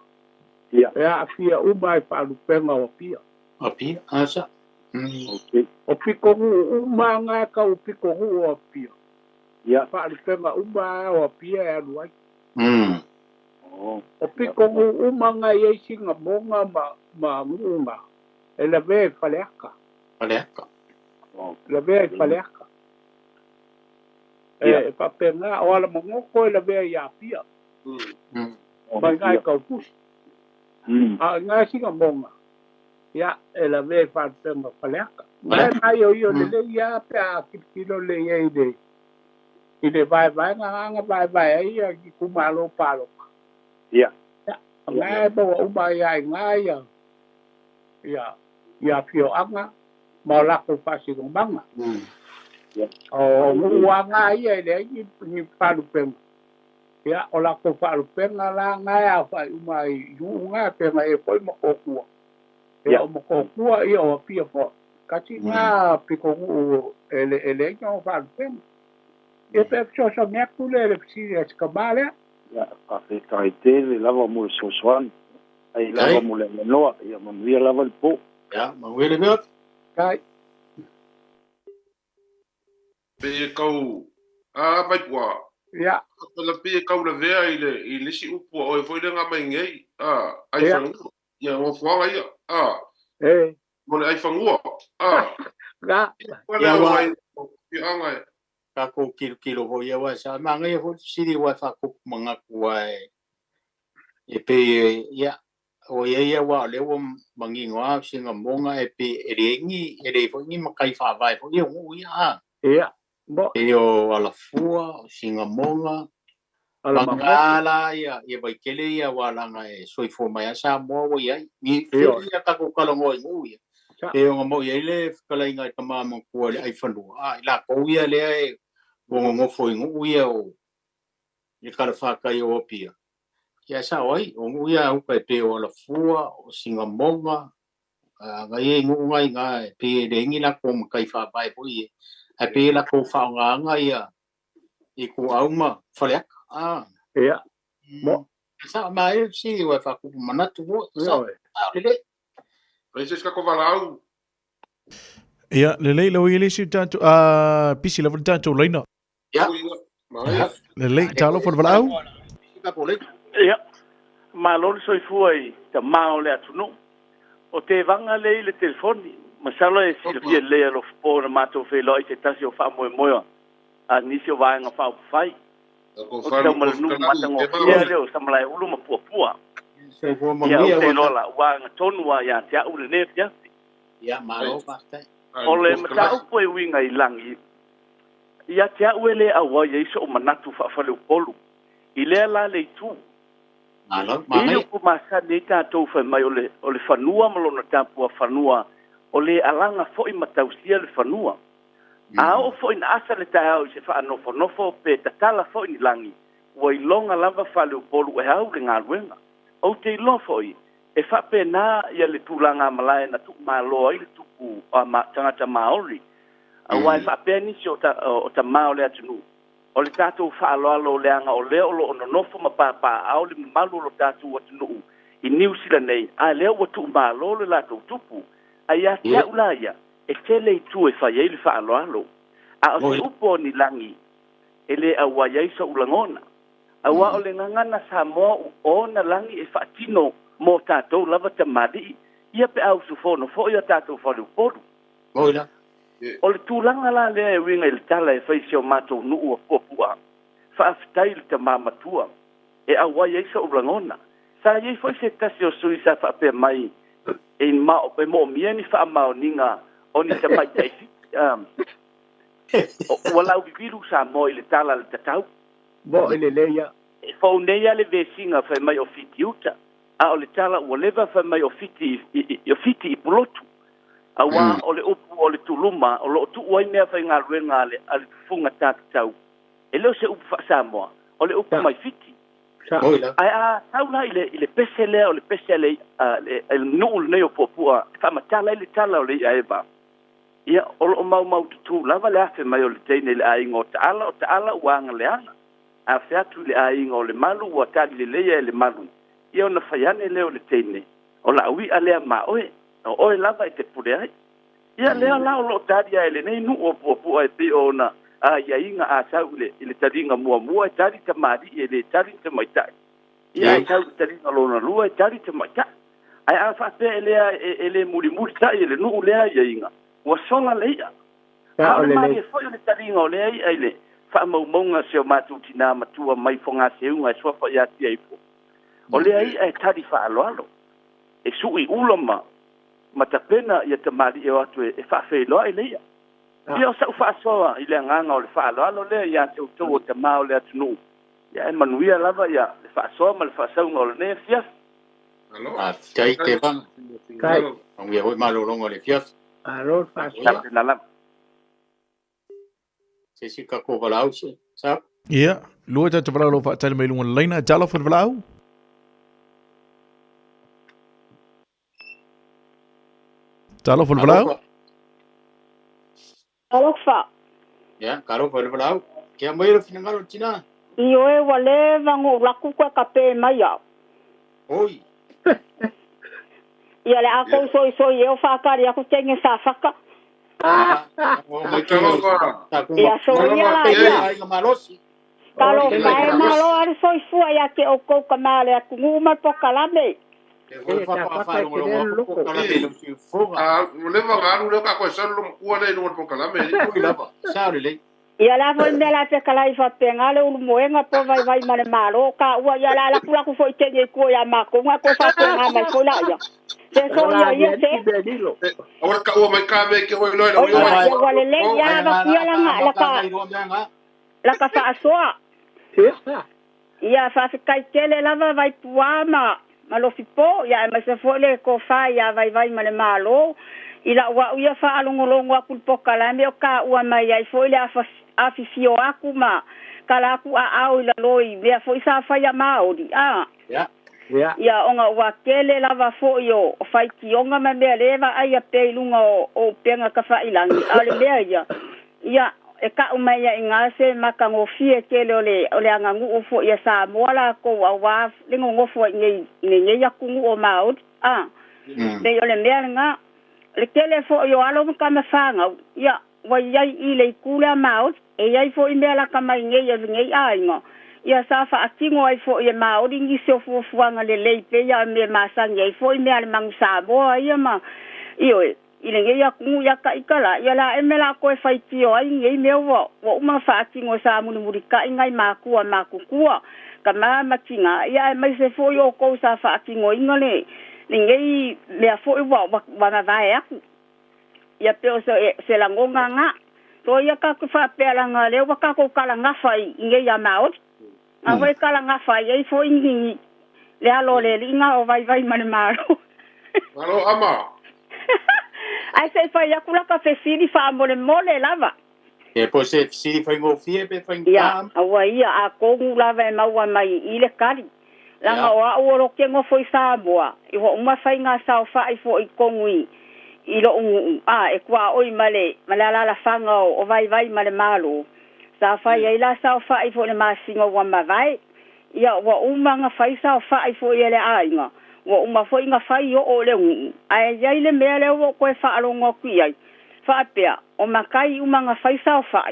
Ya fia o mai pa lu penga o pia. Api asa. O piko hu umanga ka o piko hu o pia. Ya pa lu penga umba o pia ya luai. O piko hu umanga ye singa monga ma nguma. Ela ve faleaka. La ve faleaka. Pa penga o ala mongoko ela ve ya pia. Ba ngai ka push. Ngai singa monga. Ya ela ve fa penga faleaka. Ngai yo le ya pa kilo le ye de. Ide vai nga vai ai ki kumalo palo. Ya. Ngai bo uba ya ngai ya. Ya fio anga ma la ko fasi ng banga. O muanga ia le ni palu pen. Ya o la ko palu pen la nga ya fa umai nga penga e poi mo ko. Ya mo ko ia o pia fo. Kasi nga piko ele nga fa pen. E pe so me akule le psi escabale. Ya ka te le lava mo so swan. Ai lava mo le no ia mo via lava il po. Ya, ma wele me. Kai. Pe kau vai kwa. Ya. La pe kau la vea I le si upu o foi le nga mai ngai. Ai fangu. Ya mo fwa ia. Mo le ai fangu. Ga. Ya wa ya anga. Ka ko kilo ho ia wa sa ma ngai ho siri wa fa ko manga kuai. E pe ya o ia wa le wo mangi ngoa singa monga e pe ere fo ni makai fa vai fo ia u ia bo e o ala fua singa monga ala mangala ia vai kele ia wala nga e soi fo mai sa mo ia ni ia ka ko kala ngo ia e o mo ia le kala inga ka mama ko le ai fandu la ko ia le ngo fo ia o ni kala fa kai o pia ya sa oi o ia o pe o la fua o singa monga ngai ngai ngai pe de ngi la ko kai fa bai po ia a pe la ko fa nga ia I ko au ma falek ia mo sa mai si wa fa ku manatu sa le Prinses ka ko valau ia le lo ile si tanto pisi la tanto leina ya le talo for valau ka po le ia ma lo soi fuai ta mau le atu o te vanga le telefoni masalo e si le le lo po na mato fe lo te tasi o fa mo a nisi o vai nga fa fai o te mo nu mata ngo ia le o samlai ulu ma pua se fo mo ia o te lola wa nga tonu wa ya te ule ne ya ya malo basta o le mata o po winga I langi ia te ule a wa ye so manatu fa fa le polu I le la le tu malo Ilo ku masa ni ta to fa mai ole fanua malona tapu fanua ole alanga fo I matausia le fanua a o fo in asa le ta o se fa no fo pe tatala fo ni langi wai longa lava fa le polu e hau le ngaluenga o te lo fo I e whapena ia le tūlanga malai na tu malo i le tuku o tangata Māori. Wai whapeni si o ta mao le atunu. O le tātou whaaloalo leanga o leo lo ono nofo mapapa au le malu lo tātou atunu i New Zealand nei. A leo wa tu malo le lātou tupu. A ia tia ulaia e tele i tu e whai e le whaaloalo. A o se upo ni langi e le awa iaisa ulangona. Awa o le ngangana sa mo o na langi e whaatino mo tātou lava ta madi. Ia pe au sufono fo ia tātou whalu poru. Moila. O le tūlanga la lea e winga i le tala e whaisio mātou nuu a popua. Whaafitai le ta māmatua. E awa iaisa ulangona. Sa iei whaise tasi o sui sa whaapea mai. E mao pe mo mieni whaamao ninga o ni ta mai taisi. Walau bibiru sa mo i le tala le tatau. Bo ile leia. E fau neia le vesinga whai mai o fiti uta. A o le tala ua lewa whai mai o fiti i pulotu. A wā o le upu o le tuluma o lo tu uai mea whai ngā ruenga ale funga tātau. E leo se upu wha Samoa. O le upu mai fiti. Ai a tauna i le pese lea o le pese le nuu le neo popua. Wha matala i le tala o le ia eba. Ia o lo mau tutu lava le afe mai o le teine le ainga o taala uanga le ana. A featu le ainga o le malu ua tali le leia le malu. Ia o na whaiane leo le teine. O la awi a lea ma oe. O oe lava i te pure ai. Ia lea lao lo taria e le nei nu o puapua e pe o na a ia inga a sau i le taringa mua e tari ta mari e le tari ta maitai. Ia e sau taringa lona lua e tari ta maitai. Ai a whapea e le muri tai e le nu lea ia inga. Ua songa leia. Ka le mari e foi o le taringa o lea i ai le whaamaumaunga seo mātou tina matua mai fonga seunga e swafa i ati aipo. O lea i e tari whaaloalo. E sui ulama matapena ia te mari e atu e whawheloa i leia. Ia o sau whaasoa i lea nganga o le whaaloalo lea ia te utau o te mao lea tunu. Ia e manuia lava ia le whaasoa ma le whaasaunga o le nea fias. A tai te bang. Kai. Ang ia hoi malolonga le fias. Aro whaasoa. Tape na lama. Se si ka ko valau se. Sa? Ia, lua ta te walau lo whaatale mai lunga leina, jalo wha walau? Jalo wha walau? Alo fa. Ya, karo wha valau. Kia mai ro finangalo tina. I oe wale vango laku kwa kape mai au. Oi. Ia le ako soi eo whakari ako tenge sa whaka. Ia soia la ia. Kalo mai malo ar soi fua ia ke o kouka male aku nguma poka lame. Leva ngaru le ka ko salo ua le no po kala me. Ia la foi me la te kala ifa pengale u moenga po vai male malo ka ua ia la kula ku foi tenge ku ia ma ko nga ko fa penga mai foi la ia. Se soia ia se. Ora ka ua mai ka me ke hoi loe o ia wale le ia va kia la ka fa soa. Ia fa se kai tele lava vai puama. Malo fipo ia ma se fole ko fa ia vai male malo ila wa ia fa alongolongo aku pokala me o ka ua mai ai foi le a fifio aku ma kala aku a au ila loi me foi sa fa ia maori ia onga wa kele lava fo yo fai ki onga ma me leva ai a pe lunga o penga ka fa ilangi ale me ia e ka umai ia ingase maka ngofie kele ole anga ngu fo ia sa mola ko wa lingo ngofo nge ya kungu o maut de ole menga le kele fo yo alo ka ma fanga ia wa ia i le kula maut e ia fo imela ka mai nge ainga ia sa fa atingo ai fo ia maut ngi se fo fuanga le pe ia me masanga ia fo imela mang sa bo ia ma io ile nge ya kungu ya ka ikala ia la emela ko fai tio ai nge me wo uma fa atingo sa muri ka ngai makukua kama matinga ia mai se fo yo ko sa fa atingo ingale ninguém me foi wa vai aku ia pe se la ngonga nga to ia ka ku fa pe la nga le wa ka ko kala nga fai nge ya maot a vai kala nga fai ai foi ngi le alo le linga o vai mane malo alo ama ai se fa ya kula ka fe siri fa mole lava e po se siri fa ngo fie pe fa ia a ia a ko lava e maua mai ile kali langa o a oro ke ngo foi sa boa I ho uma fai nga sa fa I fo I kongui I lo e kwa oi male malala la fanga o vai male malo sa fai ai la sa fa I fo le masinga wa mavai ia wa uma nga fai sa fa I fo ele ainga wa uma fo inga fai o le ai ai le mele o ko fa alongo ki ai fa pea o makai uma nga fai sa fa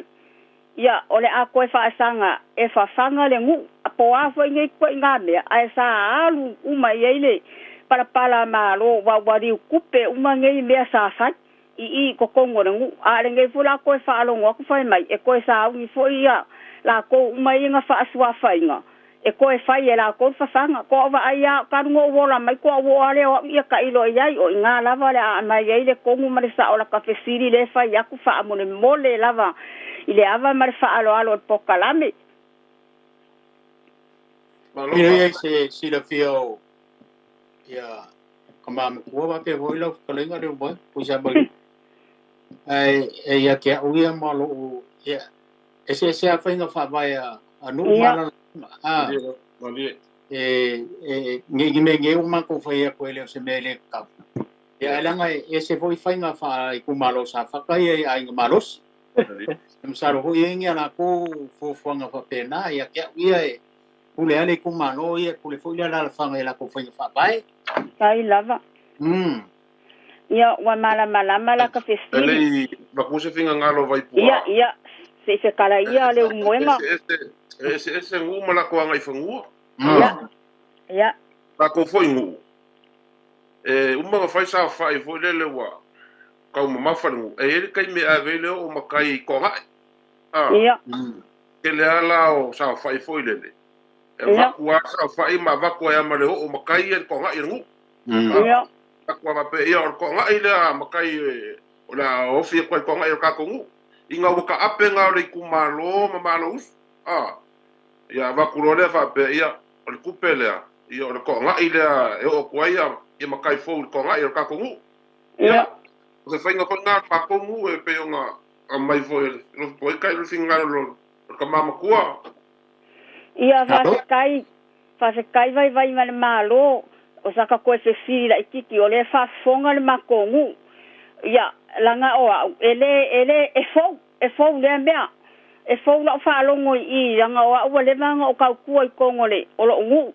ia ole a ko fa sanga e fa fanga le ngu apo a fo ngai ko nga me ai sa alu uma ile para pala malo wa wari kupe uma ngai me sa fa I ko kongo ngu a le ngai fula ko fa alongo ko fa mai e ko sa u fo ia la ko uma inga fa aswa fa inga e ko e fai e la ko fa fanga ko va ia ka ngo wola mai ko wo ale o ia ka ilo ia o nga lava le a mai ile ko ngu mari sa ola ka fesiri le fa ia ku fa amone mole lava ile ava mari fa alo pokalame Ia se la fio ia kama ko va pe voila ko le ngare bo ko ja bo ai ia ke uia malo ia ese a fainga fa vai a nu mala nge uma ko foi ko ele se mele ka ya langa ese foi fainga fa I ku malo sa fa kai ai malos msaro ho yengi ana ko fo fanga fa pena ya ke ia kule ale ku malo ia kule foi la fanga la ko foi fa bai kai lava ia wa mala ka festi ele ba ku se finga ngalo vai pu ia se kala ia le moenga ese uma la ko ngai fangu ia ba ko foi ngu uma ga fai sa fai foi le wa ka uma mafaru ele kai me avele o makai ko ga ia ke le ala o sa fai foi le va ku sa fai ma va ko ya ma le o makai ko ga ngu ia ko ma pe ia ko ga ile makai o la o fi ko ga ka ko ngu inga waka ape nga le kumalo mamalo us ya va kurole fa pe ia o le kupele ia o le ko nga ile e o ko ia e makai fo ko nga ia ka ko ngu ia o se fainga ko nga pa ko ngu e pe nga a mai fo lo po kai lo finga lo ka mama kua ia fa se kai vai malo o saka ko se fila ikiki o le fa fonga le makongu ia langa o ele e fo le mea e fo la fa longo I langa o le manga o ka ku I kongole o lo ngu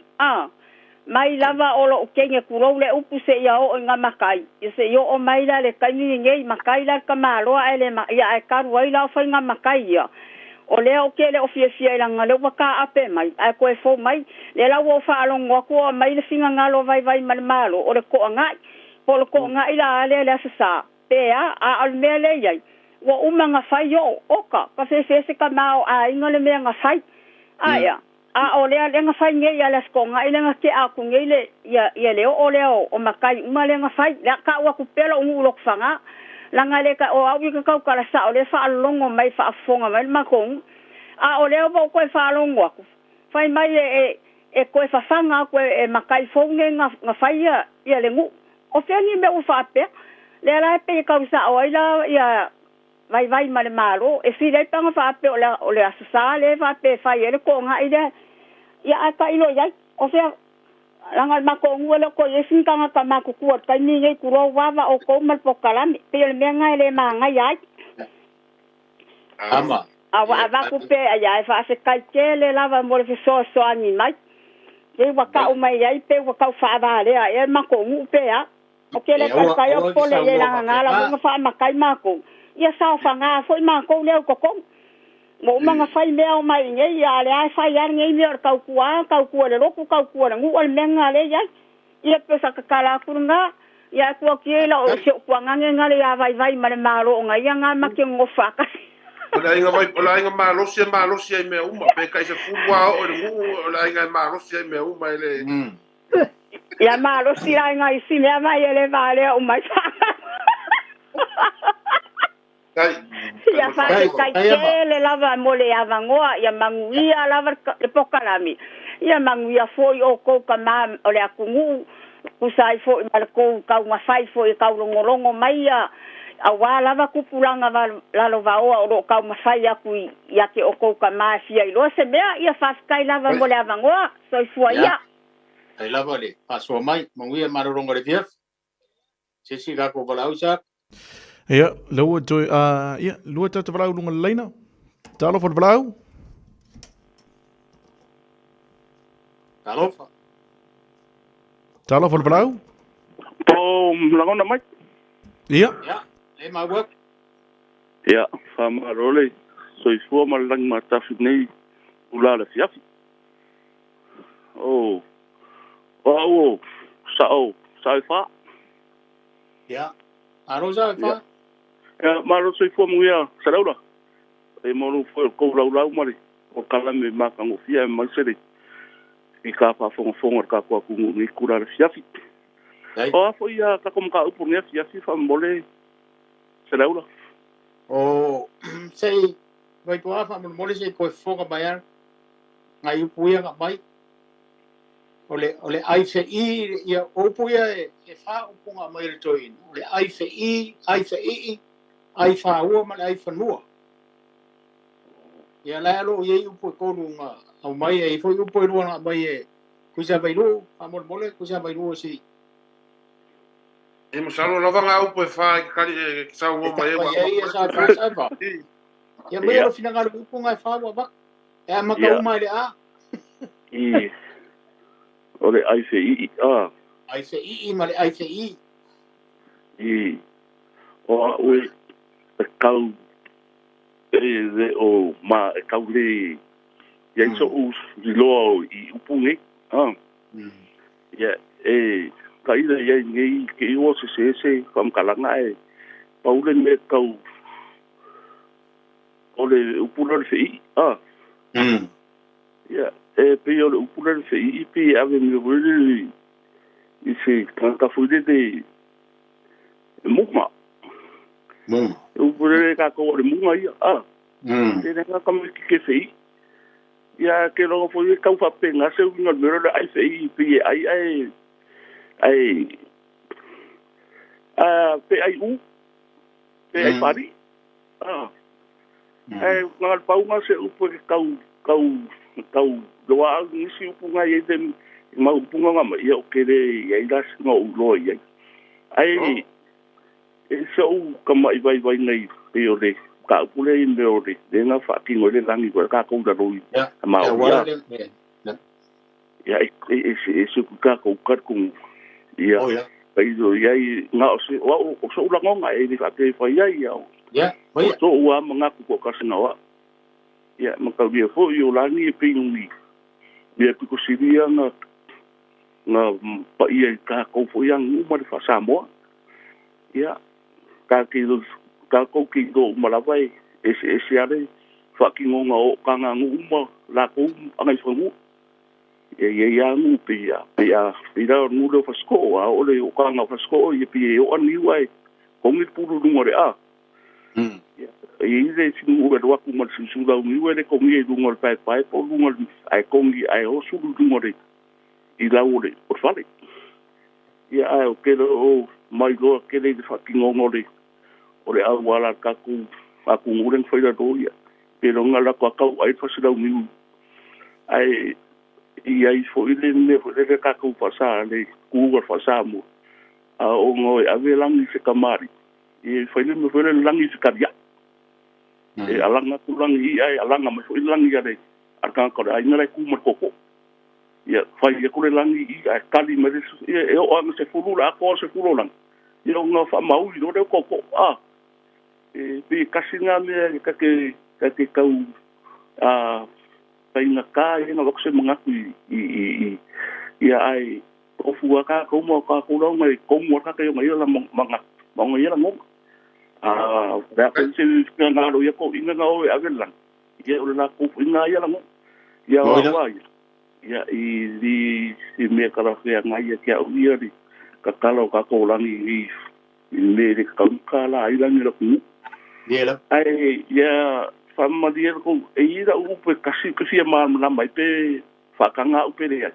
mai lava o lo kenge kuro le upu se ia o nga makai se yo o mai la le kai ni ngai makai la ka malo ele ma ia e ka ruai la fa nga makai ia o le o ke le ofisia langa le waka ape mai ai ko e fo mai le la wo fa longo ko mai le singa ngalo vai malo o le ko ngai po lo ko ngai la le sa pea a almele yai wa umanga fai yo oka ka se ka mau a ingole me nga fai aya a ole ale nga fai nge ya las ko nga ile nga ke a ku ngele ya le ole o makai umale nga fai la ka wa ku pelo ngulok fanga la nga le ka o awi ka ka la sa ole fa longo mai fa fonga mai makong a ole o ko fa longo ku fai mai e ko fa fanga ko e makai fonge nga fai ya le ngu o fe ni me u fa pe le la pe ka usa o ila ya vai male malo e fi dai panga fa pe o le asa le fa pe fa ye ko nga ide ya aka ilo ya o sea langa ma ko ngolo ko ye sin kanga ka ma ku ku ka ni ngai ku ro wa o ko mal pokala pe le me nga le ma nga ya ama ava ku pe ya fa se ka ke le lava mo le so ani mai ye wa ka o mai ya pe wa ka fa va le ya ma ko ngu pe ya o ke le ka yo po le la nga la mo fa ma kai ma ko ia sa fa nga foi ma ko le ko ko mo manga fai me o mai nge ya le ai fai ya nge me ka ku le ro ku ngu al menga le ya ia pe sa ka kala kurunga ya ku ki la o se ku nga nga le ya vai ma le malo nga ya nga ma ke ngo fa ka ola inga malo sia me uma pe kai se fuwa o le ngu ola inga malo sia me uma ele ya malo sia nga isi me mai ele vale o mai ya fa kai le lava mole avangoa ya manguia lava le pokalami ya manguia foi o ko kama o le akungu kusai foi mal ko ka nga fai foi ka longo mai a wa lava kupulanga la lova o ka ma fai aku ya ke o ko kama fia i lo se mea ia fa kai lava mole avangoa so foi ya Ai lava le faso mai manguia marorongo le fiaf. Sisi ka ko bala usa. Ia, lua toi ia, lua tata valau lunga leina. Talo for valau. Talofa. Talo for valau. Po langona mai. Ia. Ya, le mawak. Ia, fama role. So ifua malang matafi nei ula la fiafi. Oh. Oh, sao fa. Ya. Arosa fa. Ya, maro so ifua muia saraula. E moro fo ko laula mari. O kala me makango fia mai sere. I ka pa fonga ka ko ku ni kura la fiafi. O fo ia ka kom ka upu ne fiafi fa mole saraula. O sei vai ko afa mole sei ko fonga bayar. Ngai upuia ka bai. Ole ai se I ia opuia e fa upunga mai le toin. Ole ai se I ai fa ua ma ai fa nua. Ia la lo ye upu ko lunga au mai e foi upu ruanga mai e kuisa vai lu amor mole kuisa vai lu si. E masalo lava nga upo e fa kali sa ua mai wa. Ia sa fa. Ia mai lo fina ngalu upu ngai fa wa bak. E maka uma le a. I Ole ai se I Ai se I ma le ai se I. I o we kau o ma kau le ia so us di lo I upunge ia ka ida ia ngai ke o se kam kalanga e paule me kau ole upula se I ia pe ole upula se I pe ave me vole I se ka fuide de mukma upula ka ko de mukma ia Tēnā ngā kamiki ke whei. Ia ke rongo fwoi kau whape ngā seu ngā mero le ai whei pi ai pe ai u. Pe ai pari. Ngā pau ngā seu po ke kau loa au nisi upu ngā iei te ma upunga ngā ma ia o kere iei rasi ngā uloa iei. Ai sau kamai vai ngai pe o le. Ka pule in le ore de nga fa ki ngole langi ko ka ko da roi ma ya e se ka ko ka ku ya ai do ya nga o so la nga e ni fa ke fa ya mai so wa ma ku ko ka sina wa ya ma ka dia fo yo langi e pe ni ya ku si dia nga pa ia ka ko fo yang ma fa sa mo ya ka ki ka ko ki do malawai ese ale fa ki ngonga o kanga nguma la ko angai fongu ya ngu pia da ngu do fasko o le o kanga fasko ye pia o ani wai ko mi puru ngore ile si ngu do ku mal su da mi wele ko mi du ngol pai po ngol ai kongi ai o su du ngore I la ore por fale ya o ke o mai lo ke le fa ki ngongore Ole au wala kaku ngureng whaida doia. Pero ngala kua kau ai whasidau miu. Ai ai fo ile me fo ile kaku whasa le kuwa whasa mo. O ngoi ave langi se kamari. Whaile me whaile langi se karia. Alanga ku langi ai alanga me fo ile langi ade. Arkan kore ai ngalai ku markoko. Whaile kore langi ai kali me resu. O ame se furula ako se furulang. Ia ngā whamau I rore koko. Pe kasi ngā mea ka ke kau kainga kā ngā wakse mga ku ia ai kofua ka kouma ka kourau mai koumua ka kei o ngai ala mga ngai ala ngonga. Rea kwense ngā ro ia ko inga ngā oe avelang. Ia ore nā kofu inga ia ala ngonga. Ia wawa ia. Ia I mea karawhea ngai ia kia uia ri. Ka kala o ka kourangi I me re kauka la airangi la kunu. Ai, ia, whamadia ko, ira upe kasi maana mai pe whakanga upe rea.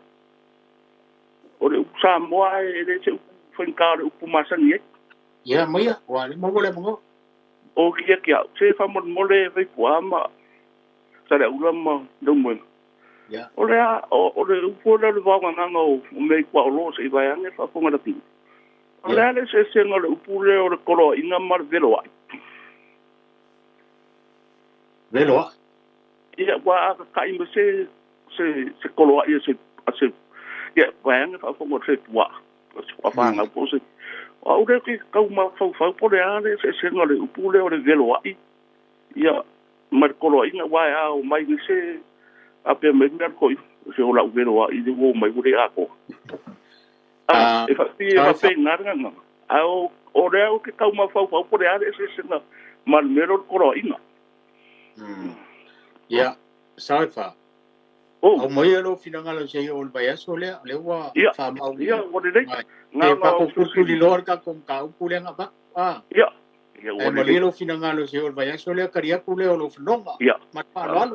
Ore upu sa moa re se upu whenkare upu masani e. Ia, maia, wale, mawale mongo. O kia, se whamon mole vei puama. Sare ura ma, naumwe. Ya. O le upo le wanga nganga o me kwa o lo se vai ane fa fonga da pi. O le se no le upo le o le kolo inga mar velo ai. Velo. Ia wa ka imbe se kolo ai se ia vai ane fa fonga se tua. Wa fanga po se. O le ki ka ma fa po le ane se no le upo le o le velo ai. Ia mar kolo inga wa a o mai se ape me ngar ko se o la velo ai de wo mai ure ako. E fa pe ngar nga. O le o ke kau ma fa po le ane se na mal mero kolo inga. Ya, sabe fa. O mai lo finangalo se o vai aso le wa fa mau. Ya, o le nga pa ko ku lor ka kom ka u le nga ba. Ya. Ya, o le lo finangalo se o vai aso le karia ku le o lo flonga. Ya. Ma pa lo.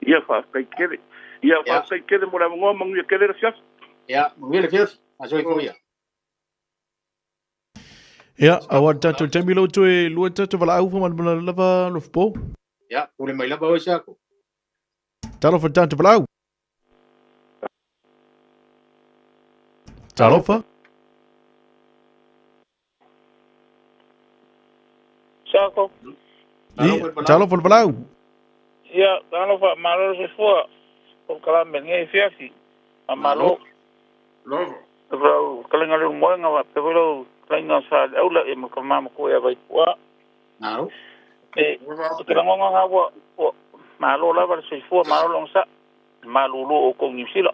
Ya fa kai kere. Ya fa kai kere mo la ngo mo ngi kere sia. Ya, ngi le fias. Aso ko ya. Ya, awat tatu temilo tu lua tatu vala au fa man lava lofpo. Ya, ule mai lava o sako. Talo fa tatu vala au. Talo fa. Sako. Talo fa vala au. Ya, talo fa malo se fua. O kala mengi fiasi. Amalo. Lovo. Bro, kalinga lu moenga wa pevolo kalinga sa aula e makamama ko ya vai wa. Naro. Kalangonga nga wa malo lava se fua malo long sa. Malo lo o ko ngisila.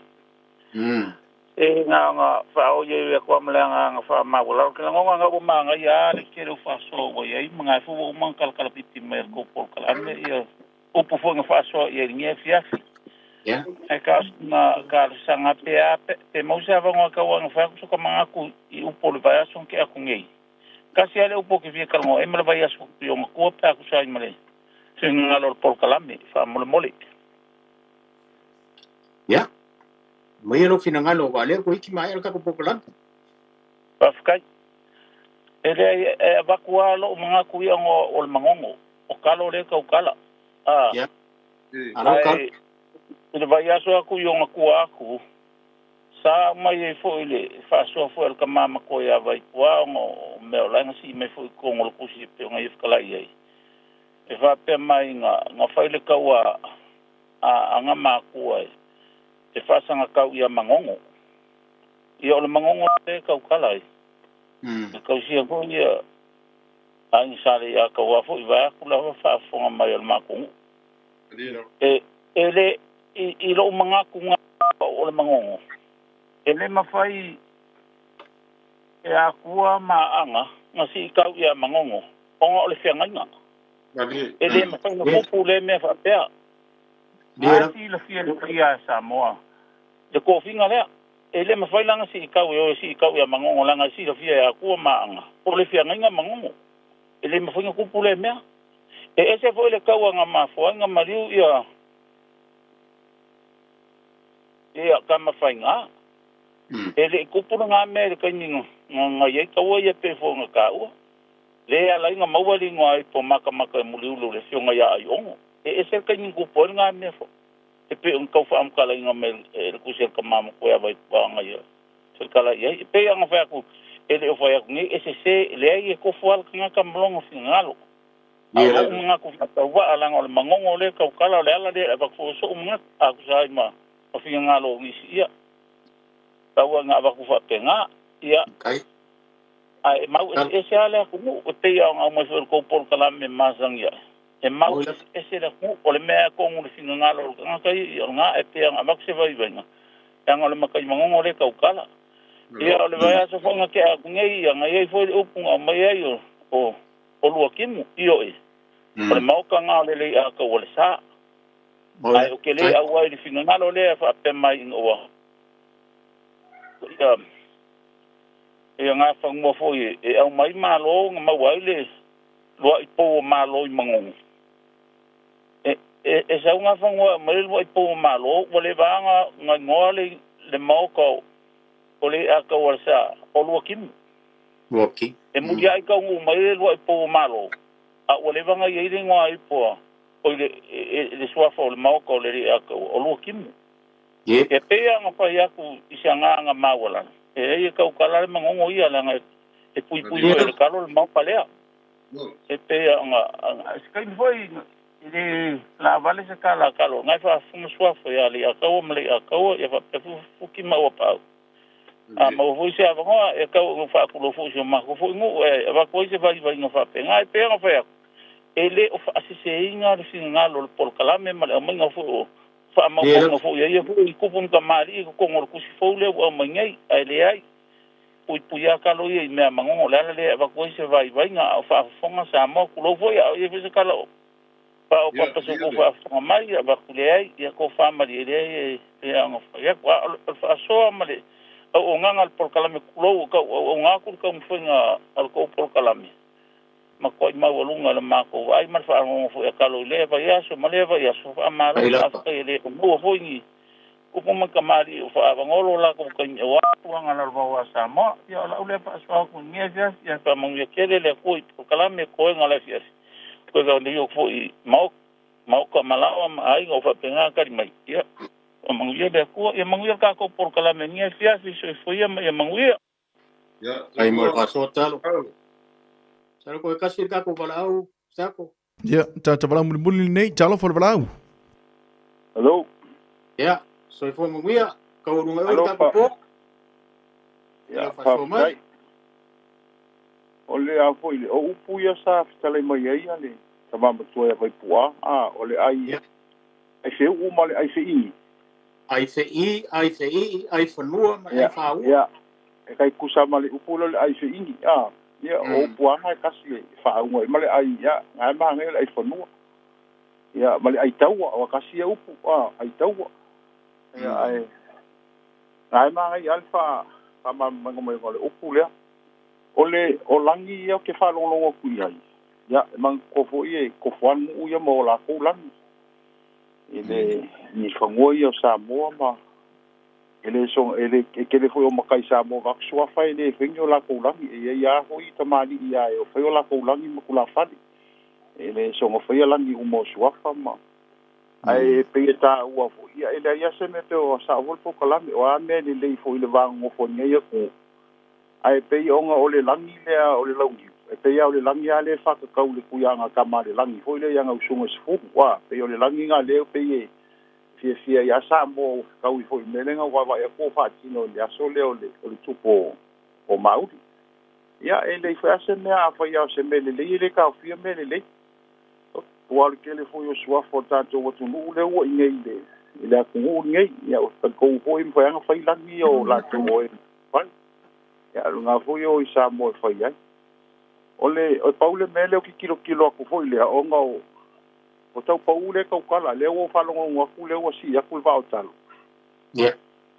Nga fa o ye ko mlanga nga fa ma wala kalangonga nga ma nga ya le kero fa so wa ye mga fu o man kal piti mer ko por kala me ye o pu fo nga fa so ye nge fiasi. Ya. E ka na ka sanga pe mo sa va nga ka wa fa so ka mga ku I upo le vai aso ke aku ngei. Ka si ale upo ke vi ka ngo e me le vai aso yo nga ko pa ku sa I male. Se nga lo por kalame fa mole mole. Ya. Mai lo finangalo vale ko iki mai ka ko pokolan. Pa fkai. Ele e va ku alo mga ku yo o le mangongo. O kalo le ka ukala. Ya. Alo ka. Ele vai aso aku yo nga ku aku. Sa mai e fo ile fa so fo el kama ko ya vai wa ngo me la nga si me fo ko ngol ku si pe nga if kala ye e va pe mai nga fa ile ka wa a nga ma ku ai e fa sa nga ka ya mangongo I o le mangongo te ka kala ai ka si ko ya ai sa le ya ka wa fo I va ku la fa fo nga mai el ma ku ele I lo manga ku nga o le mangongo ele mafai e akua maanga nga si kau ia mangongo onga o le whianganga ele mafai na pupu le mea whapea si la fia le kia Samoa le kofinga lea ele mafai langa si kau ia mangongo langa si la fia e akua maanga o le whianganga mangongo ele mafai na pupu le mea e ese foi le kau nga mafuanga mariu ia kama whainga ele kupuna nga me le kainga nga ye ka wo ye pe fo nga ka o le ala nga mawali nga po maka muliulu le fio nga ya ayongo e se kainga kupuna nga me fo e pe un ka fa am kala nga me le ku se ka mama ko ya vai pa nga ye se kala ye pe nga fa ku ele o fa ya ni se le ye ko fo al nga ka mlongo fingalo ala nga ku fa wa ala nga le mangongo le ka kala le ala le ba fo so nga a ku sai ma o fingalo ni sia tawa nga ba ku fa penga ia ai mau ese ala ku o te ia nga mo so ko por kala me masang ia e mau ese la ku o le mea ko ngu singa ngalo nga kai nga e te nga mak se vai venga nga le makai mangongo le ka kala ia o le vai so nga ke ku ngai nga ia foi o ku nga mai ai o lu akimu io e o le mau ka nga le a ka o le sa ai o ke le a wai di singa ngalo le fa pe mai o e nga fa mo foi e au mai malo nga mawai le lo I po malo I mangongo e sa nga fa mo mai lo I po malo o le vanga nga ngole le moko o le aka o sa o lo kim e mu ya ka ngu mai lo I po malo a o le vanga ye ri nga I po o le swa fo le moko le aka o lo kim E pea nga whai aku isa ngā mawala. E kau kalare mangongo ia langa e pui o le kalo le mau palea. E pea nga skai foi ile la vale se kala kalo ngai fa fumu swafo ya li akau mle akau e fa fuki mau pau. Ma foi se ava e kau fa ku lo fu se ma ku fu ngu e va ko se vai nga fa pe ngai pe nga fa ele o fa se inga le singa lo por kalame ma le nga fu fa ma ko fu ye fu ku pun ka mari ko ngor ku si fu le o mangai ele ai pui kalo ye me mangongo la le va ko se vai nga fa fonga sa mo ku lo fu ya ye se kalo pa o pa so ko fa mai va ku le ai ya ko fa ma le ya ngo ya fa so ma le o nganga por kalame ku lo ka o ngaku ka mfunga al ko por kalame ma ko ma volunga le ma ko ai ma fa ngo fu kalo le va ya so ma le va ya so ma lo fa le mo fu ni ko ma ka mari fa va ngolo la ko ka wa nga la va sa mo ya la le pa so ko ni ya pa mo ye kele le ko por kalame ko nga la fias ko ga ni yo fu mau ka malawa ai ngo fa penga ka mai ya manguia de ko e manguia ka ko por kalame ni fias so foi e manguia ya ai mo ka so talo sara ko ka sir ka ko balau sako ya ta bala muli nei talo for balau hello ya so foi manguia ka o runga ka po ya fa mai ole a foi le o upu ya sa tale mai ai ale tama matua ya vai pua ole ai ai se u male ai se i ai fanua ma ai fa ya e kai kusa male upulo le ai se i ya o pua na kasi fa u male ai ya ngai ma ngai ai fanua ya male ai taua o kasi ya upu ai taua ya ai ngai ma ngai alfa ma ngomoi ngole upu le ole o langi ya ke fa longo ku ai ya mang ko fo ye ko fan u ya mo la ko langi ele ni fangoi o sa mo ma ele so ele ke le foi o makai sa mo va sua fa ele fengo la ko langi e ya ho i tamali ia e o foi la ko langi ma kula fa ele so mo foi langi u mo sua fa ma ai pe ta u fo ia ele ya se me te o sa vol po kalami o a me le foi le va ngo fo ne ya ko ai pe onga ole langi le ole longi e pe ia ole langi ale fa ka le kuyanga ka ma le langi foi le yanga usunga sfu wa pe ole langi nga le pe ye fia ya sa mo ka u foi melenga wa va e ko fa tino le aso le ole tupo o maudi ya ele fa se me a fa ya se me le ka fia me le wa le kele foi o sua fo tanto o tu le o ngei le ku ngei ya o ko foi mo fa nga fa langi o la tu o ya lunga foi o isa mo fa ya ole o paule mele o kilo ku foi le o ngo o tau paule ka kala le o fa longo ngo ku le o si ya ku va o talo ya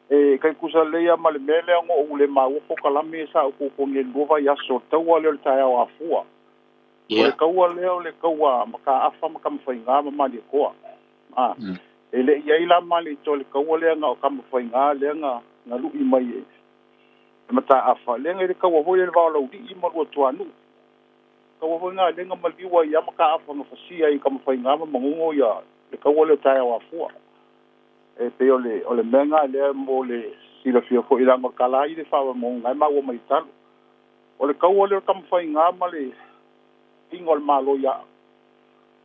e kai kusa le ya mal mele ngo o le ma o kala me sa ku ko nge ngova ya so tau le ta ya wa fua ya ka wa le ka wa maka afa maka mfainga ma le ko ele ya ila mali to le ka wa le nga o ka mfainga le nga na lu i mai mata afa le ngai ka wa ho le va lo di i mo to anu ka wa nga le nga maliwa ya maka afa no fasia i ka mfainga ma mongo ya le ka wa le ta ya wa fua e pe ole menga le mo le sila fia fo ila mo kala i le fa mo ngai ma wo mai talo ole ka wa le ka mfainga ma le ingol malo ya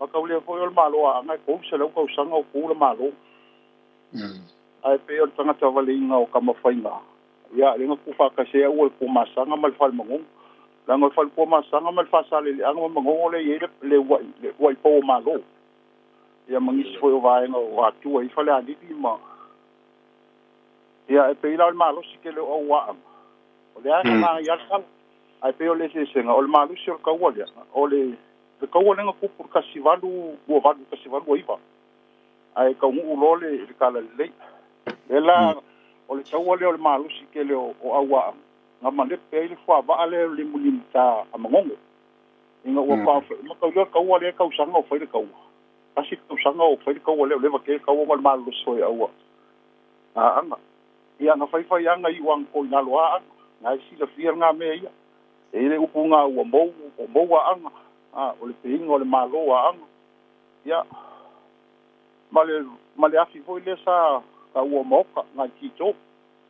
ka ule fo ol malo ngai ko se lo ko sanga o ku le malo ai pe o tanga ta vale inga o ka mfainga ya le nga ku fa ka se o ku masanga mal fal mo la ngol fal ko masanga mal fa sale le anga mo le ye le wa po malo ya mangi fo va nga wa tu ai fa le adi ma ya pe ila malo si ke le o wa o le anga ma ya sal ai pe o le se nga o malo si o ka wa o le ka wa nga ku por ka si valu o valu ka si valu iba ai ka u lo le ka le la o le tau ole o le malo si ke le o awa nga mande pe le fo ba ale le mulim ta amangongo inga wa pa ma ka yo ka wa le ka usanga o foi le ka wa asi ka usanga o foi le ka wa le va ke ka wa malo so ya wa anga ia nga fai fai anga i wang ko na loa nga si le fier nga me ia e le upunga wa mo wa anga o le pingo le malo wa anga ia male afi foi le sa ka ua moka ngai tito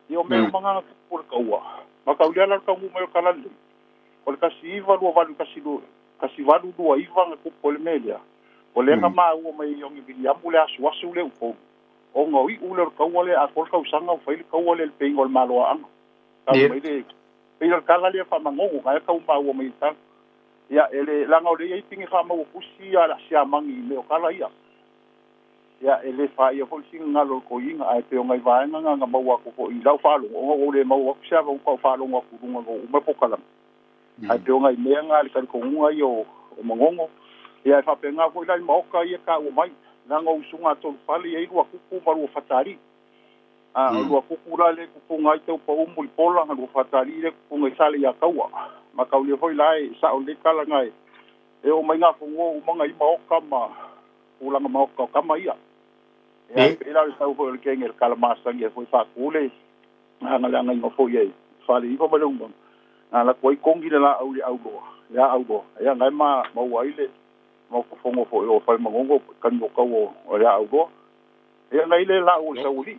io me manga por ka ua ma ka ulia ka mu me kala le o ka si va lu va ka si va lu dua iva nga ku pole melia o le nga ma ua mai yongi bi ambule asu asu le o ngoi ule ka ua le a ko ka usanga fa ile ka ua le pe ngol malo ang ka mai le pe kala le fa mango ka ka umba ua mai ta ya ele langa o le i tingi fa ma kusi ala sia mangi le o kala ia ya ele fa ia fo singa lo ko inga ai pe ngai vai nga mau ko fo i lau fa lo o le mau ko sia ko fa lo ko runga ko me pokala ai pe ngai me nga le ko nga yo o mangongo ia fa pe nga fo lai mau ka ia ka o mai langa o sunga to fali ai ru ku maru fatari ru ku la le ku ngai to po umul pola nga ru fatari le ku ngai sale ya kaua ma ka le foi lai sa o le kala ngai e o mai nga fo o manga i mau ka ma ulanga mau ka kama ia ya pela le sau foi ke ngel kala masa nge foi fa kule nga la nga ngo foi ai fali ko malung ala koi kongi la au le au ya au ya ngai ma mau waile mau ko fongo fo o fa mangongo kan yo ka o ya au ya ngai le la o sauli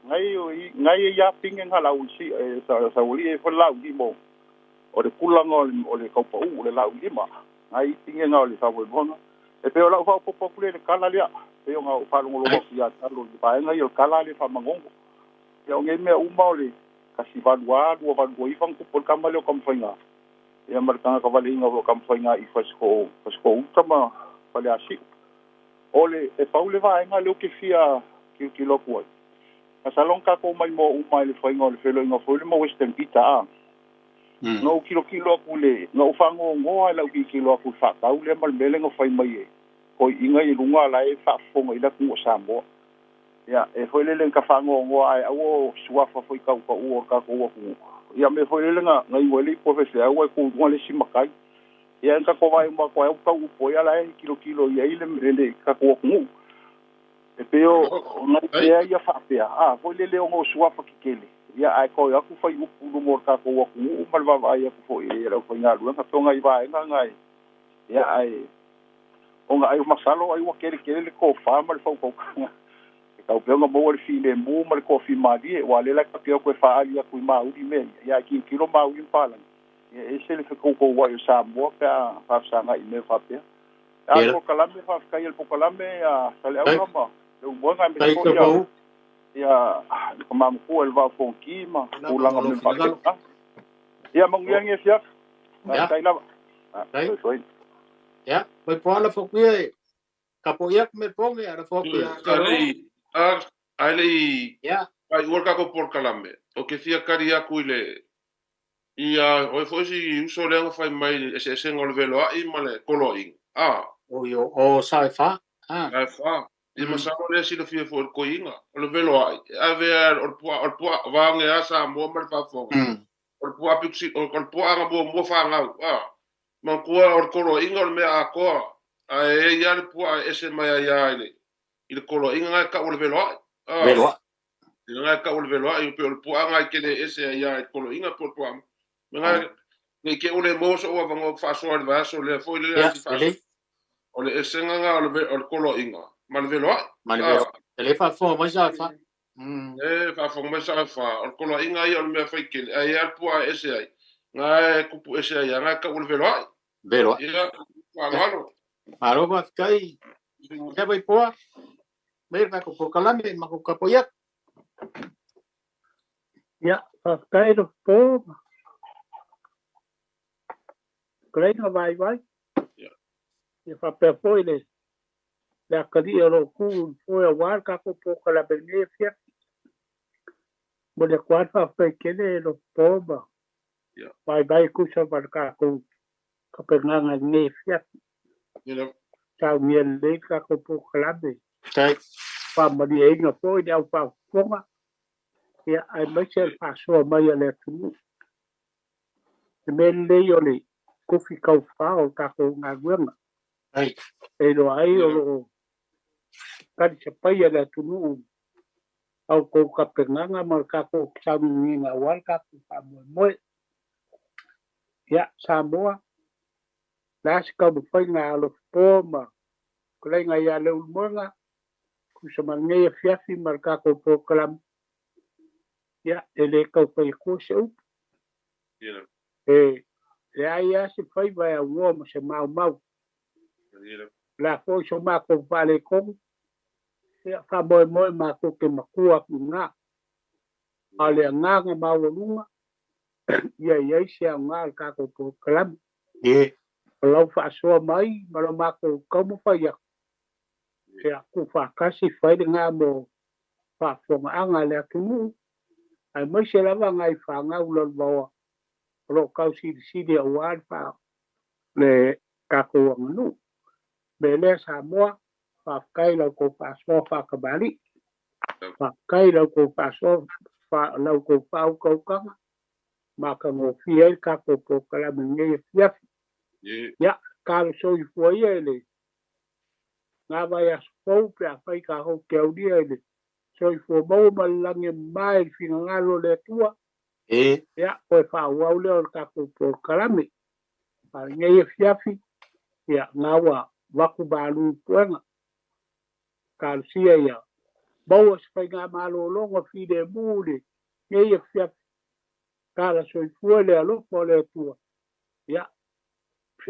ngai ya pinge ngala u si sauli e fa la u mo o le kulanga o le ka pa u le la u ma ngai pinge ngala le sa bo bona e pe o la fa po le kala le pe o nga fa lo lo ya talo di pa ngai o kala le fa mangongo ya ngai me u ma le kasi valua i fang kupol kamale o kamfainga ya markanga kavalinga o kamfainga i fasko utama pale asi ole e paule va nga lo ke fia ki lo ko asalong ka ko mai mo uma le fainga le felo nga fo le mo western pita no kilo ku le no fango ngo ala ki kilo ku fa ka ule mal mele ngo fai mai ko inga i lunga la e fa fo ngai la ku sambo ya e foi le ka fango ngo ai o suafa foi ka o ka ko ya me foi le nga ngai weli professor ai ko ngole simakai ya ka ko vai ma ko ka u po ya la kilo ya ile mele ka ko mu e peo ngai ya fa pea foi le ngo suafa kikele ya ai ko ya ku fai u pu mo ka ko mu mal va ya ku foi era ko nga lu ka to ngai vai ngai ya ai o ngai masalo ai wa kere le ko fa mal fa ko ka o penga mo fi le mo mal ko fi mali wa le la ka pe ko fa ali ku ma u di me ya ki kilo ma u pala e se le ko wa sa mo ka fa sa nga i me fa pe a ko kala me fa ka el ko kala me a sa le au ma le mo nga me ko ya ko ma ko el va fon ki ma ku la nga me fa ya mo ngi ngi fia ka ila ya po po la fo ki ka po yak me ponge ara fo ki ale ai worka ko por kalambe o ke fia kari aku ile ia o fosi uso le fai mai ese ngol velo ai male koloing o yo o sai fa i masalo le silo fia for koinga o le velo ai ave o po va nge asa mo mal pa fo o po apixi o po anga mo fa nga man ko o koloinga o me a ko ai ia le po ese mai ai ile il koloinga ka o le velo nga ka o le velo ai pe o po anga ke le ese ia kolo inga por po nga ni ke o le moso o vango fa so al vaso le foi le o le ese nga o le kolo inga mal velo le fa fo mo sa fa fa fo mo sa fa o kolo inga i o me fa ke ai al po ese ai nga ku pu ese ai nga ka o le velo ia alo va kai ya vai po mer ka ko kalame ma ko kapoyak ya kai do po kai no vai ya fa pe foi le la kadi ro ku foi a war ka ko kala beneficia mo le quarta fe que le lo poba vai ku sa par ka ko ka pernanga nefia ta mien le ka ko kala be pa mari e no foi de pa fonga ya ai mesel pa so mai le tu men le yo le ko fi ka fa o ka ko nga gwen e lo ai o ka se pa ya le tu au ko ka pernanga mar ka ko sa ni nga wal ka pa mo ya Samoa las ka bu fa nga lo poma ko le nga ya le mo nga kusamangea fiafi markako program ya ele kau pai ko seu ya se fai vai a uo se mau la fo so ma ko vale ko ya fa mo ma ko ke makua nga ale nga ma lunga ya se nga ka ko program lau fa so mai ma ma ko como fai ya ku fa kasi fai nga mo fa fo nga le ku ai mai se lava ngai fa nga ulo bawa lo kau si dia wan fa le ka ko nganu bele sa mo fa kai lo ko fa so fa ka bali fa kai lo ko fa so fa lo ko fa ko ka ma ka mo fiel ka ko la mengi ya ka so i fo ele na va ya so pra fa ka ho ke o dia ele so i fo mo malange mai finalo le tua ya ko fa wa le ka ko kalame pa ngai fiafi ya ngawa waku balu puenga kal sia ya bawa spenga malo longo fide mule ngai fiafi kala so fuele alo pole tua ya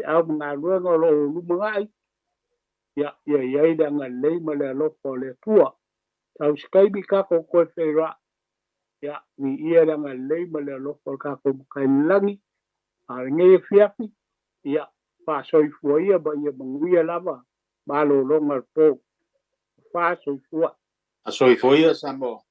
au nga luengo lo lumangai ya ida ngalei male alo pole tua tau skai bi ka ko ko fera ya ni ia ngalei male alo pole ka ko kai langi ngai fiafi ya fa so fuia ba ia manguia lava malo longa po fa so fuia so fuia sambo